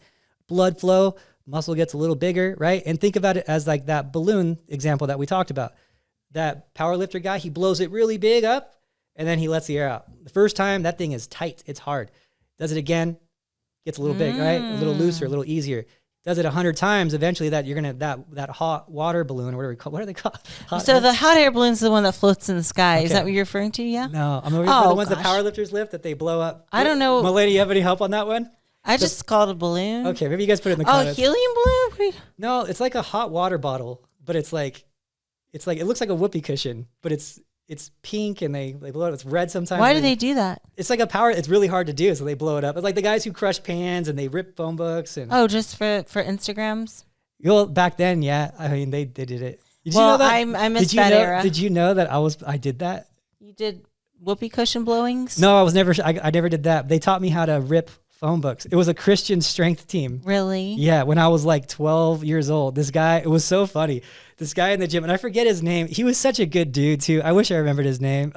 Blood flow, muscle gets a little bigger, right? And think about it as like that balloon example that we talked about. That power lifter guy, he blows it really big up, and then he lets the air out. The first time, that thing is tight. It's hard. Does it again, gets a little big, right? A little looser, a little easier. Does it 100 times, eventually that you're gonna that hot water balloon, or what are they called? So the hot air balloon is the one that floats in the sky. Is Okay. that what you're referring to? Yeah. No, I'm over Oh, the ones that gosh. powerlifters lift that they blow up. I don't know. Milady, you have any help on that one? I just called a balloon. Okay, maybe you guys put it in the Oh, comments. helium balloon? What do you- No, it's like a hot water bottle, but it's like it looks like a whoopee cushion, but it's pink and they blow it. It's red sometimes. Why do they do that? It's like a power. It's really hard to do, so they blow it up. It's like the guys who crush pans and they rip phone books and. Oh, just for Instagrams? Well, back then, yeah. I mean, they did it. Did Well, you know that? I missed did you that know, era. Did you know that I did that? You did whoopee cushion blowings? No, I was never. I never did that. They taught me how to rip phone books. It was a Christian strength team. Really? Yeah, when I was like 12 years old. This guy, it was so funny. This guy in the gym, and I forget his name. He was such a good dude too. I wish I remembered his name.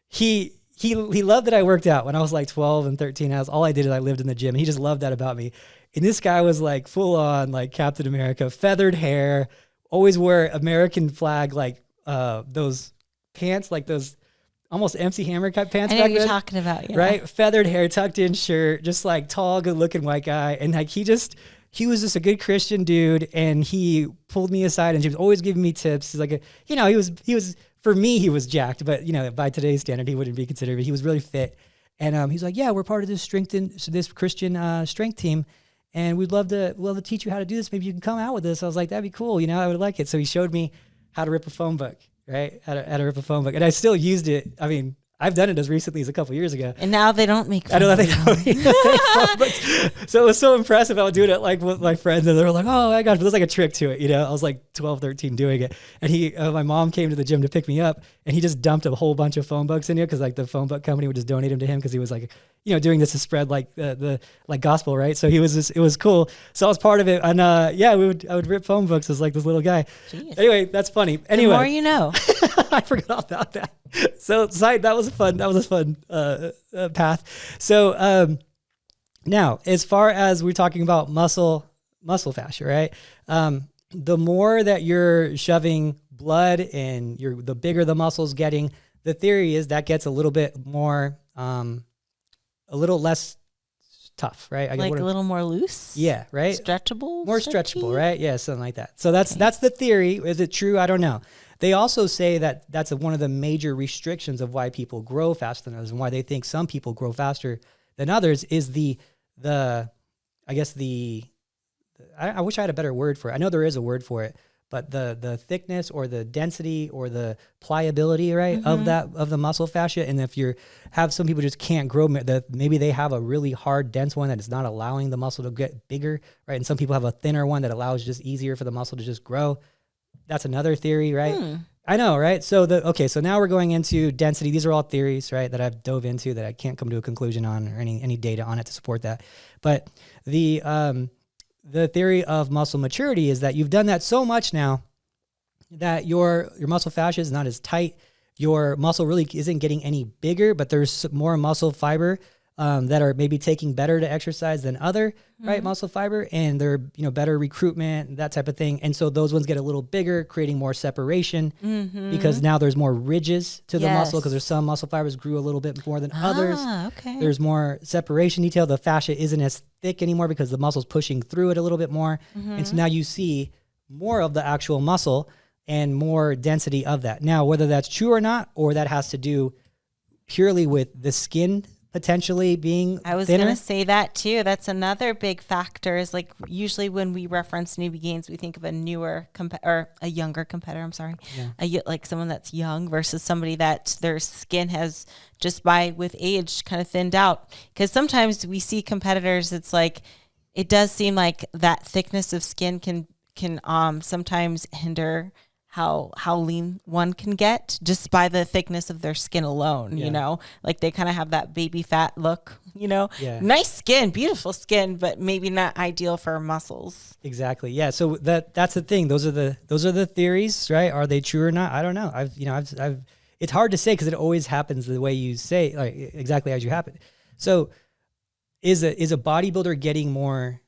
He loved that I worked out when I was like 12 and 13. All I did is I lived in the gym. And he just loved that about me. And this guy was like full on like Captain America, feathered hair, always wear American flag like those pants, like those almost MC Hammer type pants. I know back what you're then. talking about. Yeah. Right? Feathered hair, tucked in shirt, just like tall, good looking white guy. And like he was just a good Christian dude. And he pulled me aside and he was always giving me tips. He's like, he was, for me, he was jacked, but by today's standard, he wouldn't be considered, but he was really fit. And he's like, yeah, we're part of this Christian strength team. And we'd love to teach you how to do this. Maybe you can come out with this. I was like, that'd be cool. I would like it. So he showed me how to rip a phone book, right? How to rip a phone book. And I still used it. I mean, I've done it as recently as a couple years ago. And now they don't make I don't fun. think so. It was so impressive. I would do it like with my friends, and they were like, "Oh my gosh!" But there's like a trick to it, I was like 12, 13 doing it, and my mom came to the gym to pick me up, and he just dumped a whole bunch of phone books in here because like the phone book company would just donate them to him because he was like, doing this to spread like the gospel, right? So it was cool. So I was part of it, and I would rip phone books as like this little guy. Jeez. Anyway, that's funny. Anyway, The more you know. I forgot about that. So that was a fun path. So now, as far as we're talking about muscle fascia, right? The more that you're shoving blood and the bigger the muscle's getting, the theory is that gets a little bit more, a little less tough, right? Like a little more loose? Yeah, right? Stretchable? More stretchy? stretchable, right? Yeah, something like that. So that's the theory. Is it true? I don't know. They also say that that's one of the major restrictions of why people grow faster than others and why they think some people grow faster than others is I wish I had a better word for it. I know there is a word for it, but the thickness or the density or the pliability, right, of the muscle fascia. And if you have some people just can't grow, maybe they have a really hard, dense one that is not allowing the muscle to get bigger, right? And some people have a thinner one that allows just easier for the muscle to just grow. That's another theory, right? I know, right? So so now we're going into density. These are all theories, right, that I've dove into that I can't come to a conclusion on or any data on it to support that. But the theory of muscle maturity is that you've done that so much now that your muscle fascia is not as tight. Your muscle really isn't getting any bigger, but there's more muscle fiber that are maybe taking better to exercise than other, right, muscle fiber, and they're better recruitment, that type of thing. And so those ones get a little bigger, creating more separation because now there's more ridges to the muscle because there's some muscle fibers grew a little bit more than others. Okay. There's more separation detail. The fascia isn't as thick anymore because the muscle's pushing through it a little bit more. And so now you see more of the actual muscle and more density of that. Now, whether that's true or not, or that has to do purely with the skin potentially being I was thinner. going to say that too. That's another big factor is like usually when we reference newbie gains, we think of a newer or a younger competitor. I'm sorry. Like someone that's young versus somebody that their skin has just with age kind of thinned out. Because sometimes we see competitors, it's like, it does seem like that thickness of skin can sometimes hinder how lean one can get just by the thickness of their skin alone, like they kind of have that baby fat look, nice skin, beautiful skin, but maybe not ideal for muscles. Exactly. Yeah. So that's the thing. Those are the theories, right? Are they true or not? I don't know. I've it's hard to say because it always happens the way you say, like exactly as you happen. So is a bodybuilder getting more?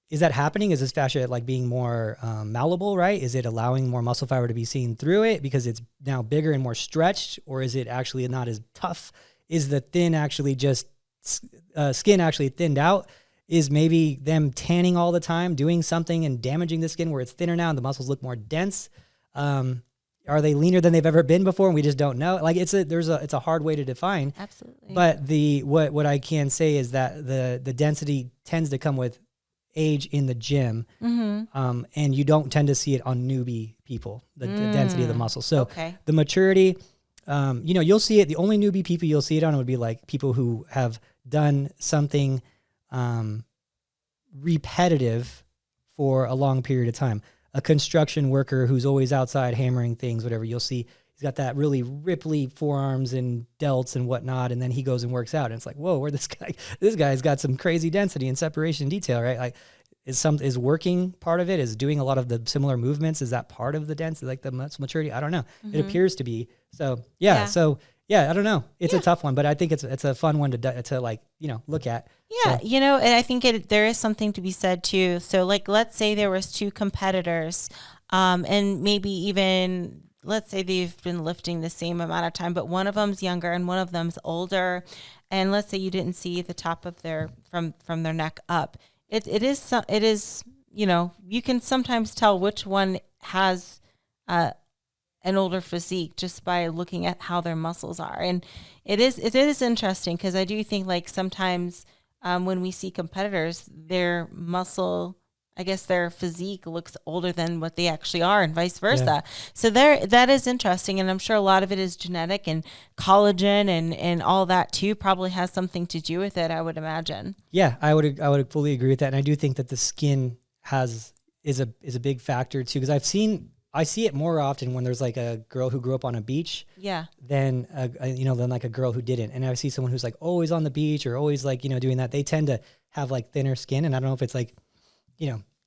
Is that happening? Is this fascia like being more malleable, right? Is it allowing more muscle fiber to be seen through it because it's now bigger and more stretched? Or is it actually not as tough? Is the thin actually just skin actually thinned out is maybe them tanning all the time, doing something and damaging the skin where it's thinner now and the muscles look more dense. Are they leaner than they've ever been before and we just don't know? Like it's a hard way to define. Absolutely. But what I can say is that the density tends to come with age in the gym, and you don't tend to see it on newbie people, the density of the muscle. So the maturity, you'll see it. The only newbie people you'll see it on would be like people who have done something repetitive for a long period of time. A construction worker who's always outside hammering things, whatever, you'll see he's got that really ripply forearms and delts and whatnot, and then he goes and works out, and it's like, whoa, where this guy's got some crazy density and separation and detail, right? Like, is working part of it? Is doing a lot of the similar movements? Is that part of the density, like the maturity? I don't know. It appears to be. So yeah. So yeah, I don't know. It's a tough one, but I think it's a fun one to like, look at. Yeah, So. and I think there is something to be said too. So like, let's say there was two competitors, and maybe even let's say they've been lifting the same amount of time, but one of them's younger and one of them's older, and let's say you didn't see the top of their from their neck up. It is you can sometimes tell which one has an older physique just by looking at how their muscles are, and it is interesting because I do think like sometimes when we see competitors, their muscle, I guess their physique looks older than what they actually are, and vice versa. Yeah. So that is interesting, and I'm sure a lot of it is genetic, and collagen and all that too probably has something to do with it, I would imagine. Yeah, I would fully agree with that, and I do think that the skin is a big factor too, because I see it more often when there's like a girl who grew up on a beach, than than like a girl who didn't. And I see someone who's like always on the beach or always like doing that. They tend to have like thinner skin, and I don't know if it's like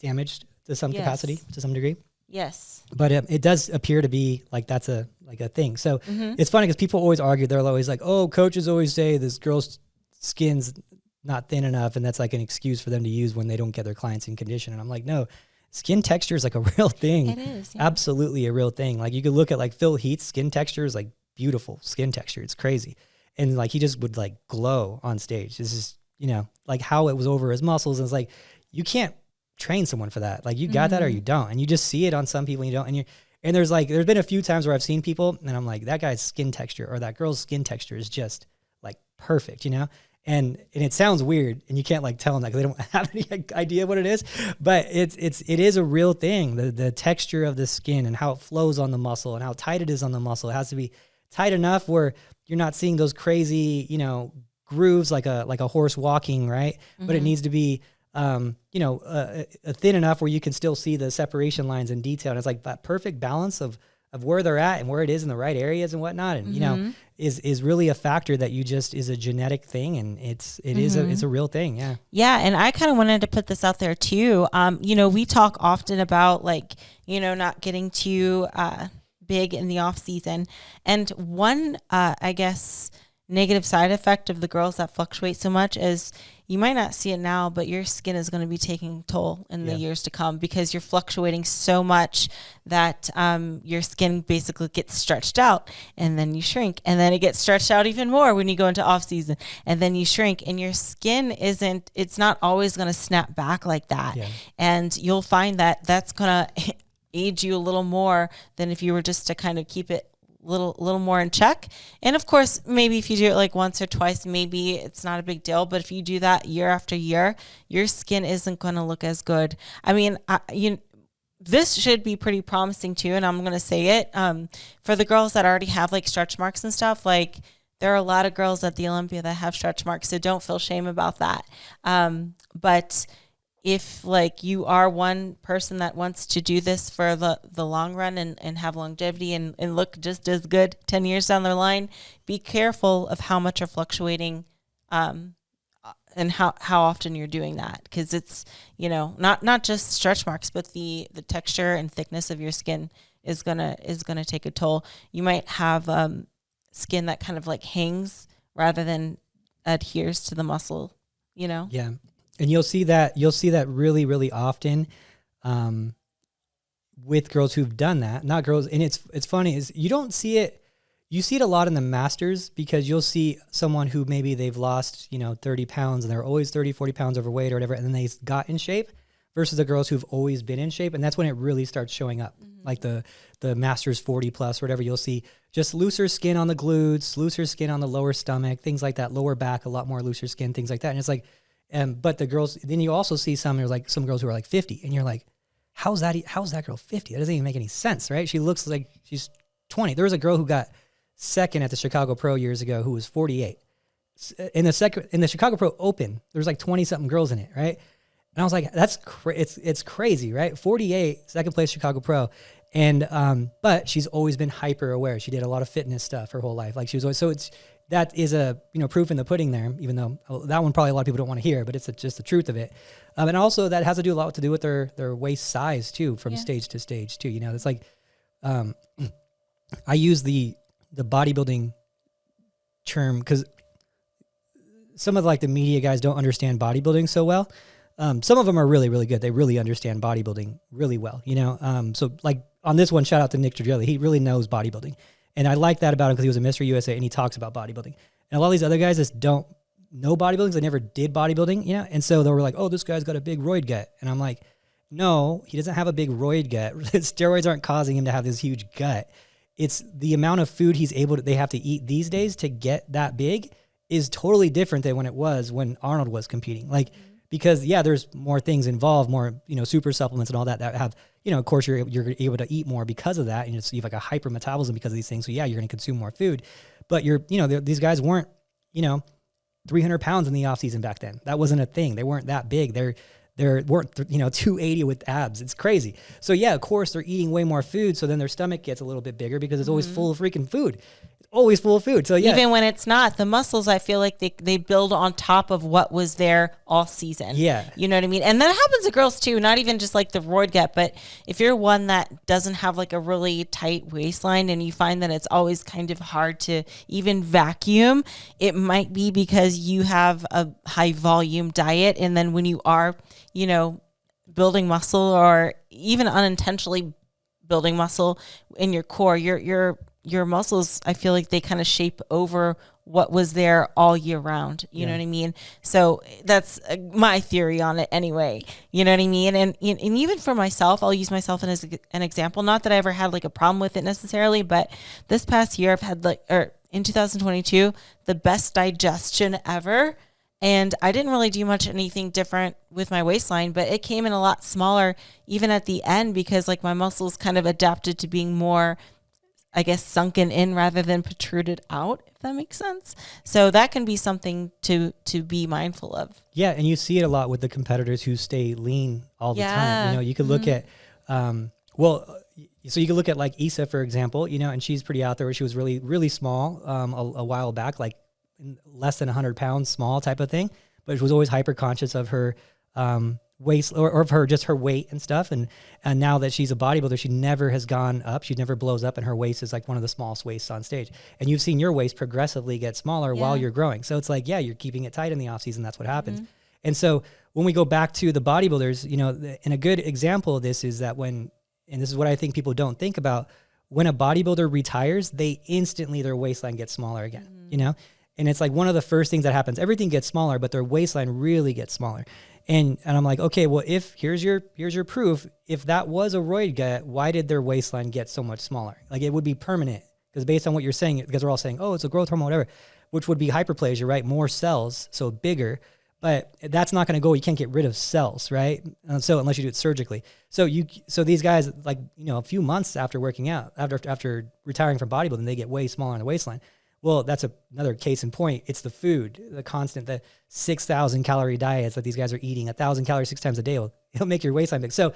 damaged to some capacity, to some degree. Yes. But it does appear to be like that's a thing. So it's funny because people always argue. They're always like, oh, coaches always say this girl's skin's not thin enough, and that's like an excuse for them to use when they don't get their clients in condition. And I'm like, no, skin texture is like a real thing. It is. Yeah. Absolutely a real thing. Like you could look at like Phil Heath's skin texture is like beautiful skin texture. It's crazy. And like he just would like glow on stage. This is, like how it was over his muscles. And it's like, you can't train someone for that. Like you got that or you don't. And you just see it on some people and you don't. And there's been a few times where I've seen people and I'm like, that guy's skin texture or that girl's skin texture is just like perfect, And it sounds weird, and you can't like tell them that because they don't have any idea what it is. But it is a real thing. The texture of the skin and how it flows on the muscle and how tight it is on the muscle. It has to be tight enough where you're not seeing those crazy, grooves like a horse walking, right? But it needs to be, thin enough where you can still see the separation lines in detail. And it's like that perfect balance of where they're at and where it is in the right areas and whatnot. And, is really a factor that is a genetic thing. And it's a real thing. Yeah. Yeah. And I kind of wanted to put this out there too. We talk often about like, not getting too big in the off season. And one, I guess, negative side effect of the girls that fluctuate so much is you might not see it now, but your skin is going to be taking a toll in the years to come because you're fluctuating so much that your skin basically gets stretched out and then you shrink, and then it gets stretched out even more when you go into off season, and then you shrink, and your skin it's not always going to snap back like that. Yeah. And you'll find that that's going to age you a little more than if you were just to kind of keep it little more in check. And of course, maybe if you do it like once or twice, maybe it's not a big deal. But if you do that year after year, your skin isn't going to look as good. I mean, this should be pretty promising too. And I'm going to say it for the girls that already have like stretch marks and stuff. Like there are a lot of girls at the Olympia that have stretch marks, so don't feel shame about that. But if like you are one person that wants to do this for the long run and have longevity and look just as good 10 years down the line, be careful of how much you're fluctuating and how often you're doing that. Because it's, not just stretch marks, but the texture and thickness of your skin is gonna take a toll. You might have skin that kind of like hangs rather than adheres to the muscle, Yeah. And you'll see that really, really often with girls who've done that, not girls. And it's funny is you don't see it You see it a lot in the masters because you'll see someone who maybe they've lost, 30 pounds and they're always 30, 40 pounds overweight or whatever. And then they got in shape versus the girls who've always been in shape. And that's when it really starts showing up. Like the masters 40 plus, whatever, you'll see just looser skin on the glutes, looser skin on the lower stomach, things like that, lower back, a lot more looser skin, things like that. And it's like, but the girls, then you also see some girls who are like 50 and you're like, how's that girl 50? That doesn't even make any sense, right? She looks like she's 20. There was a girl who got second at the Chicago Pro years ago who was 48. In the Chicago Pro Open, there's like 20 something girls in it, right? And I was like, it's crazy, right? 48, second place Chicago Pro. And but she's always been hyper aware. She did a lot of fitness stuff her whole life. Like she was always, that is a proof in the pudding there, even though that one probably a lot of people don't want to hear, but it's just the truth of it. And also that has a lot to do with their waist size too, from stage to stage too. It's like I use the bodybuilding term because some of the media guys don't understand bodybuilding so well. Some of them are really, really good. They really understand bodybuilding really well, So like on this one, shout out to Nick Trigilli. He really knows bodybuilding. And I like that about him because he was a Mr. USA and he talks about bodybuilding. And a lot of these other guys just don't know bodybuilding because they never did bodybuilding, And so they were like, oh, this guy's got a big roid gut. And I'm like, no, he doesn't have a big roid gut. Steroids aren't causing him to have this huge gut. It's the amount of food they have to eat these days to get that big is totally different than when it was when Arnold was competing. Because there's more things involved, more, super supplements and all that have, of course you're able to eat more because of that. And you have like a hyper metabolism because of these things. So you're going to consume more food, but these guys weren't, 300 pounds in the off season back then. That wasn't a thing. They weren't that big. They weren't 280 with abs. It's crazy. So of course they're eating way more food. So then their stomach gets a little bit bigger because it's always full of freaking food. It's always full of food. So even when it's not, the muscles, I feel like they build on top of what was there all season. Yeah. You know what I mean? And that happens to girls too, not even just like the roid gut, but if you're one that doesn't have like a really tight waistline and you find that it's always kind of hard to even vacuum, it might be because you have a high volume diet. And then when you are, building muscle or even unintentionally building muscle in your core, your muscles, I feel like they kind of shape over what was there all year round. You know what I mean? So that's my theory on it anyway. You know what I mean? And even for myself, I'll use myself as an example. Not that I ever had like a problem with it necessarily, but this past year I've had in 2022, the best digestion ever. And I didn't really do anything different with my waistline, but it came in a lot smaller even at the end because like my muscles kind of adapted to being more, I guess, sunken in rather than protruded out, if that makes sense. So that can be something to be mindful of. Yeah, and you see it a lot with the competitors who stay lean all the time. You could look at, so you could look at like Issa, for example, and she's pretty out there where she was really, really small a while back, like less than 100 pounds small type of thing, but she was always hyper conscious of her waist or of her weight and stuff. And now that she's a bodybuilder, she never has gone up. She never blows up and her waist is like one of the smallest waists on stage. And you've seen your waist progressively get smaller while you're growing. So it's like, you're keeping it tight in the off season. That's what happens. And so when we go back to the bodybuilders, and a good example of this is that and this is what I think people don't think about, when a bodybuilder retires, they instantly, their waistline gets smaller again, And it's like one of the first things that happens. Everything gets smaller, but their waistline really gets smaller. And I'm like, okay, well, if here's your proof. If that was a roid gut, why did their waistline get so much smaller? Like it would be permanent because based on what you're saying, because we're all saying, oh, it's a growth hormone, whatever, which would be hyperplasia, right? More cells, so bigger. But that's not going to go. You can't get rid of cells, right? So unless you do it surgically. So these guys, like a few months after working out, after retiring from bodybuilding, they get way smaller on the waistline. Well, that's another case in point. It's the food, the 6,000 calorie diets that these guys are eating, 1,000 calories 6 times a day. It'll make your waistline big. So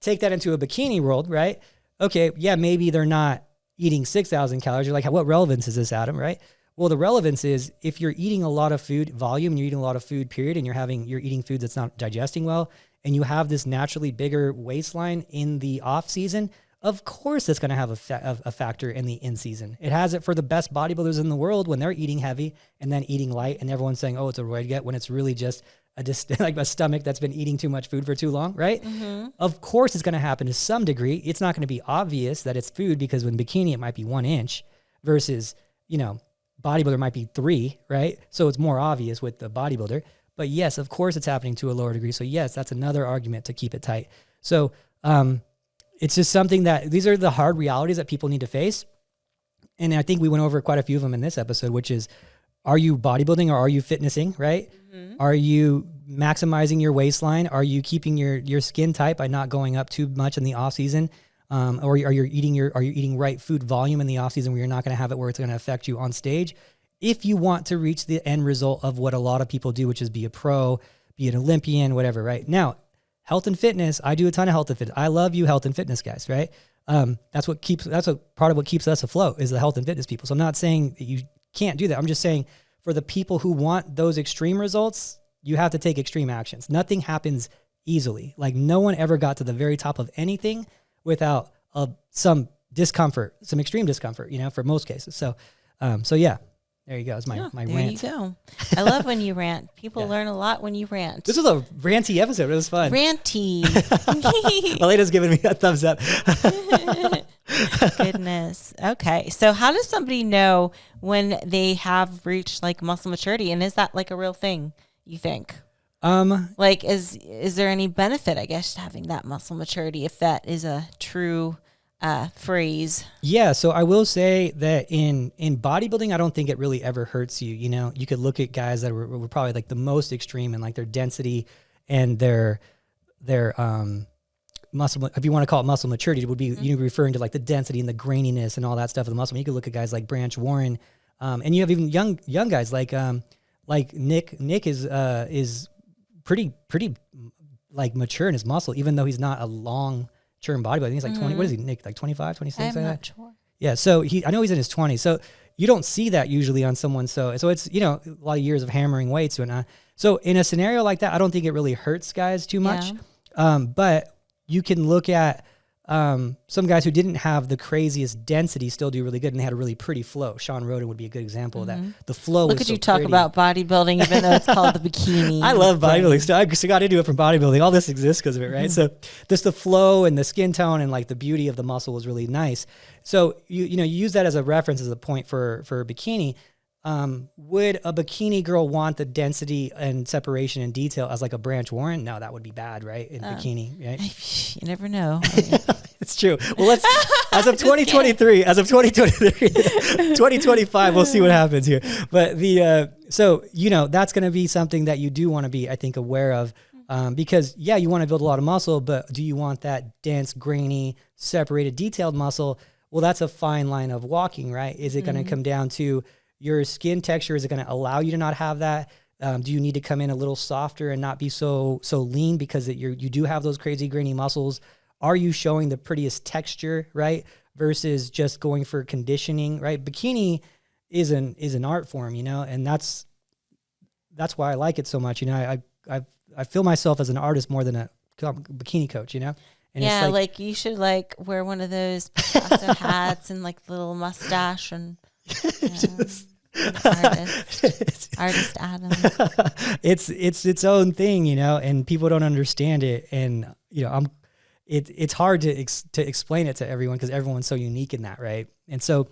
take that into a bikini world, right? Okay, yeah, maybe they're not eating 6,000 calories. You're like, what relevance is this, Adam, right? Well, the relevance is if you're eating a lot of food volume, and you're eating a lot of food, period, and you're eating food that's not digesting well, and you have this naturally bigger waistline in the off season, of course it's going to have a factor in the in season. It has it for the best bodybuilders in the world when they're eating heavy and then eating light, and everyone's saying, oh, it's a roid gut, when it's really just like a stomach that's been eating too much food for too long, right? Of course it's going to happen to some degree. It's not going to be obvious that it's food because when bikini, it might be 1 inch, versus, bodybuilder might be 3, right? So it's more obvious with the bodybuilder. But yes, of course it's happening to a lower degree. So yes, that's another argument to keep it tight. So it's just something that these are the hard realities that people need to face. And I think we went over quite a few of them in this episode, which is, are you bodybuilding or are you fitnessing, right? Are you maximizing your waistline? Are you keeping your skin tight by not going up too much in the off season? Or are you eating right food volume in the off season where you're not going to have it where it's going to affect you on stage? If you want to reach the end result of what a lot of people do, which is be a pro, be an Olympian, whatever, right? Now, health and fitness, I do a ton of health and fitness. I love you health and fitness guys, right? That's a part of what keeps us afloat is the health and fitness people. So I'm not saying that you can't do that. I'm just saying for the people who want those extreme results, you have to take extreme actions. Nothing happens easily. Like no one ever got to the very top of anything without some discomfort, some extreme discomfort, for most cases. So yeah, there you go. It's my rant. There you go. I love when you rant. People learn a lot when you rant. This was a ranty episode. It was fun. Ranty. Elena's giving me a thumbs up. Goodness. Okay. So how does somebody know when they have reached like muscle maturity? And is that like a real thing, you think? Like is there any benefit, I guess, to having that muscle maturity if that is a true phrase? Yeah, so I will say that in bodybuilding, I don't think it really ever hurts you. You could look at guys that were probably like the most extreme in like their density and their muscle, if you want to call it muscle maturity, it would be you referring to like the density and the graininess and all that stuff of the muscle. You could look at guys like Branch Warren, and you have even young guys like Nick. Nick is pretty like mature in his muscle, even though he's not a long term bodybuilder. I think he's like 20. What is he, Nick? Like 25, 26? I'm not sure. Yeah. So I know he's in his 20s. So you don't see that usually on someone. So it's, a lot of years of hammering weights and so in a scenario like that, I don't think it really hurts guys too much. But you can look at some guys who didn't have the craziest density still do really good, and they had a really pretty flow. Sean Roden would be a good example of that. The flow. Look at you talk about bodybuilding, even though it's called the bikini. I love bodybuilding. So I got into it from bodybuilding. All this exists because of it, right? So just the flow and the skin tone and like the beauty of the muscle was really nice. So you use that as a reference, as a point for bikini. Would a bikini girl want the density and separation and detail as like a Branch Warren? No, that would be bad, right? In bikini, right? You never know. It's true. Well, let's, as of 2025, we'll see what happens here. But so, that's going to be something that you do want to be, I think, aware of. Because you want to build a lot of muscle, but do you want that dense, grainy, separated, detailed muscle? Well, that's a fine line of walking, right? Is it going to come down to your skin texture? Is it going to allow you to not have that? Do you need to come in a little softer and not be so lean because you do have those crazy grainy muscles? Are you showing the prettiest texture, right? Versus just going for conditioning, right? Bikini is an art form, and that's why I like it so much. I feel myself as an artist more than a bikini coach, And it's like you should like wear one of those Picasso hats and like little mustache and artist Adam. It's its own thing, and people don't understand it, and it's hard to explain it to everyone because everyone's so unique in that, right? And so,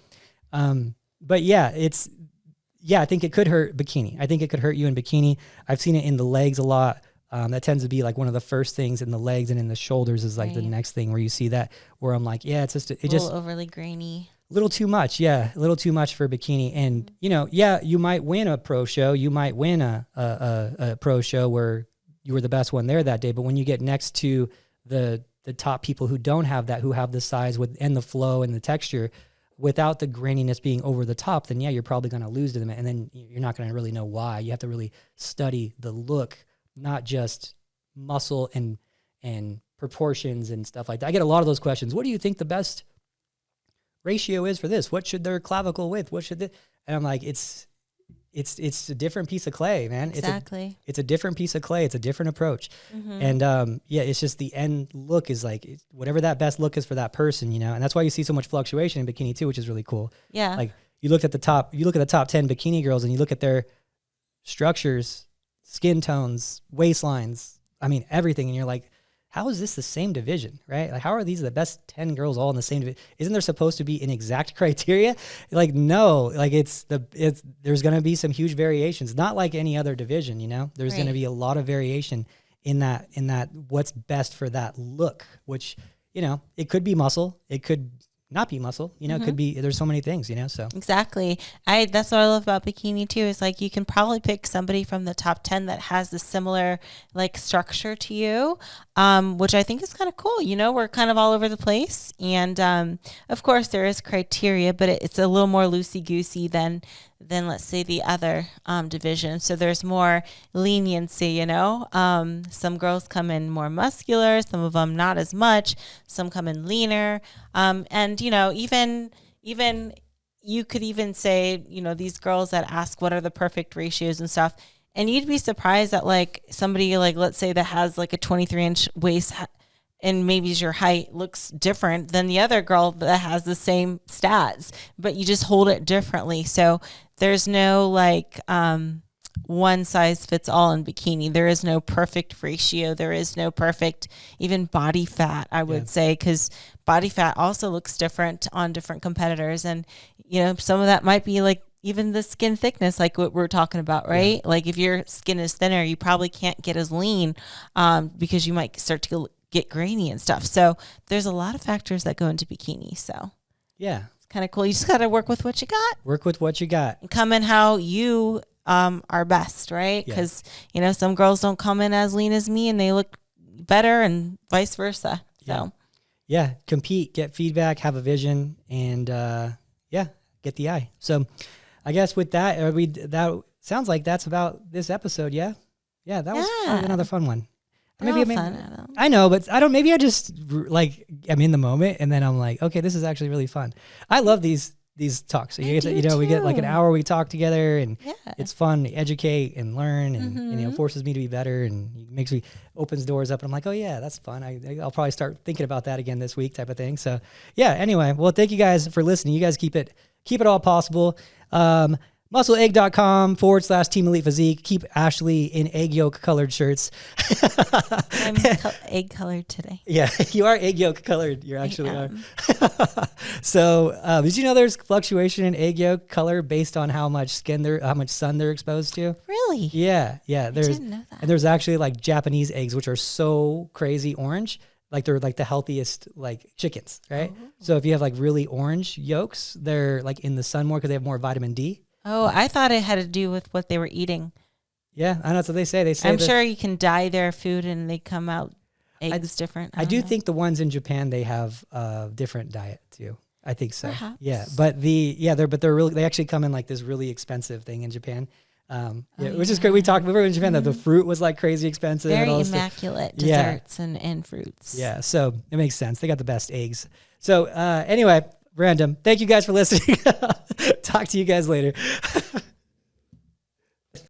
but I think it could hurt bikini. I think it could hurt you in bikini. I've seen it in the legs a lot. That tends to be like one of the first things in the legs, and in the shoulders is like the next thing where you see that, where I'm like, it's just a little overly grainy. A little too much, a little too much for bikini. And you might win a pro show, you might win a pro show where you were the best one there that day. But when you get next to the top people who don't have that, who have the size and the flow and the texture, without the graininess being over the top, then you're probably going to lose to them, and then you're not going to really know why. You have to really study the look, not just muscle and proportions and stuff like that. I get a lot of those questions. What do you think the best ratio is for this? What should their clavicle width? What should and I'm like, it's a different piece of clay, man. Exactly. It's a different piece of clay. It's a different approach. And it's just the end look is like whatever that best look is for that person, and that's why you see so much fluctuation in bikini too, which is really cool. Yeah. Like you look at the top 10 bikini girls and you look at their structures, skin tones, waistlines, everything. And you're like, how is this the same division, right? Like, how are these the best 10 girls all in the same division? Isn't there supposed to be an exact criteria? Like, no, like there's going to be some huge variations, not like any other division, you know, there's going to be a lot of variation in that what's best for that look, which, you know, it could be muscle. It could not be muscle, you know, it could be, there's so many things, you know, so. Exactly. That's what I love about bikini too, is like, you can probably pick somebody from the top 10 that has the similar like structure to you, which I think is kind of cool. You know, we're kind of all over the place. And, of course there is criteria, but it's a little more loosey goosey than let's say the other, division. So there's more leniency, you know, some girls come in more muscular, some of them not as much, some come in leaner. And, you know, even you could even say, you know, these girls that ask what are the perfect ratios and stuff, and you'd be surprised that like somebody like, let's say, that has like a 23-inch waist and maybe your height looks different than the other girl that has the same stats, but you just hold it differently. So there's no like one size fits all in bikini. There is no perfect ratio. There is no perfect even body fat, I would say, because body fat also looks different on different competitors. And, you know, some of that might be like even the skin thickness, like what we're talking about, right? Yeah. Like if your skin is thinner, you probably can't get as lean because you might start to get grainy and stuff. So there's a lot of factors that go into bikini. So yeah, it's kind of cool. You just got to work with what you got. Work with what you got. And come in how you are best, right? Because, you know, some girls don't come in as lean as me and they look better and vice versa. So yeah, compete, get feedback, have a vision, and get the eye. So I guess with that, that sounds like that's about this episode. Yeah, that was probably another fun one. I know, but maybe I just like I'm in the moment and then I'm like, okay, this is actually really fun. I love these talks. So we get like an hour, we talk together and it's fun to educate and learn and you know, forces me to be better and makes me opens doors up and I'm like, oh yeah, that's fun. I'll probably start thinking about that again this week type of thing. So yeah, anyway, well, thank you guys for listening. You guys keep it all possible. muscleegg.com/Team Elite Physique. Keep Ashley in egg yolk colored shirts. I'm egg colored today. Yeah, you are egg yolk colored. You actually are. So did you know there's fluctuation in egg yolk color based on how much sun they're exposed to? Really? Yeah. I didn't know that. And there's actually like Japanese eggs, which are so crazy orange. Like they're like the healthiest like chickens, right? Oh. So if you have like really orange yolks, they're like in the sun more because they have more vitamin D. Oh, I thought it had to do with what they were eating. Yeah, I know that's what they say. I'm sure you can dye their food and they come out eggs different. I do think the ones in Japan, they have a different diet too. I think so. Perhaps. Yeah, but they actually come in like this really expensive thing in Japan. Which is great. We were in Japan that the fruit was like crazy expensive. Very immaculate desserts and fruits. Yeah, so it makes sense. They got the best eggs. So anyway, random. Thank you guys for listening. Talk to you guys later.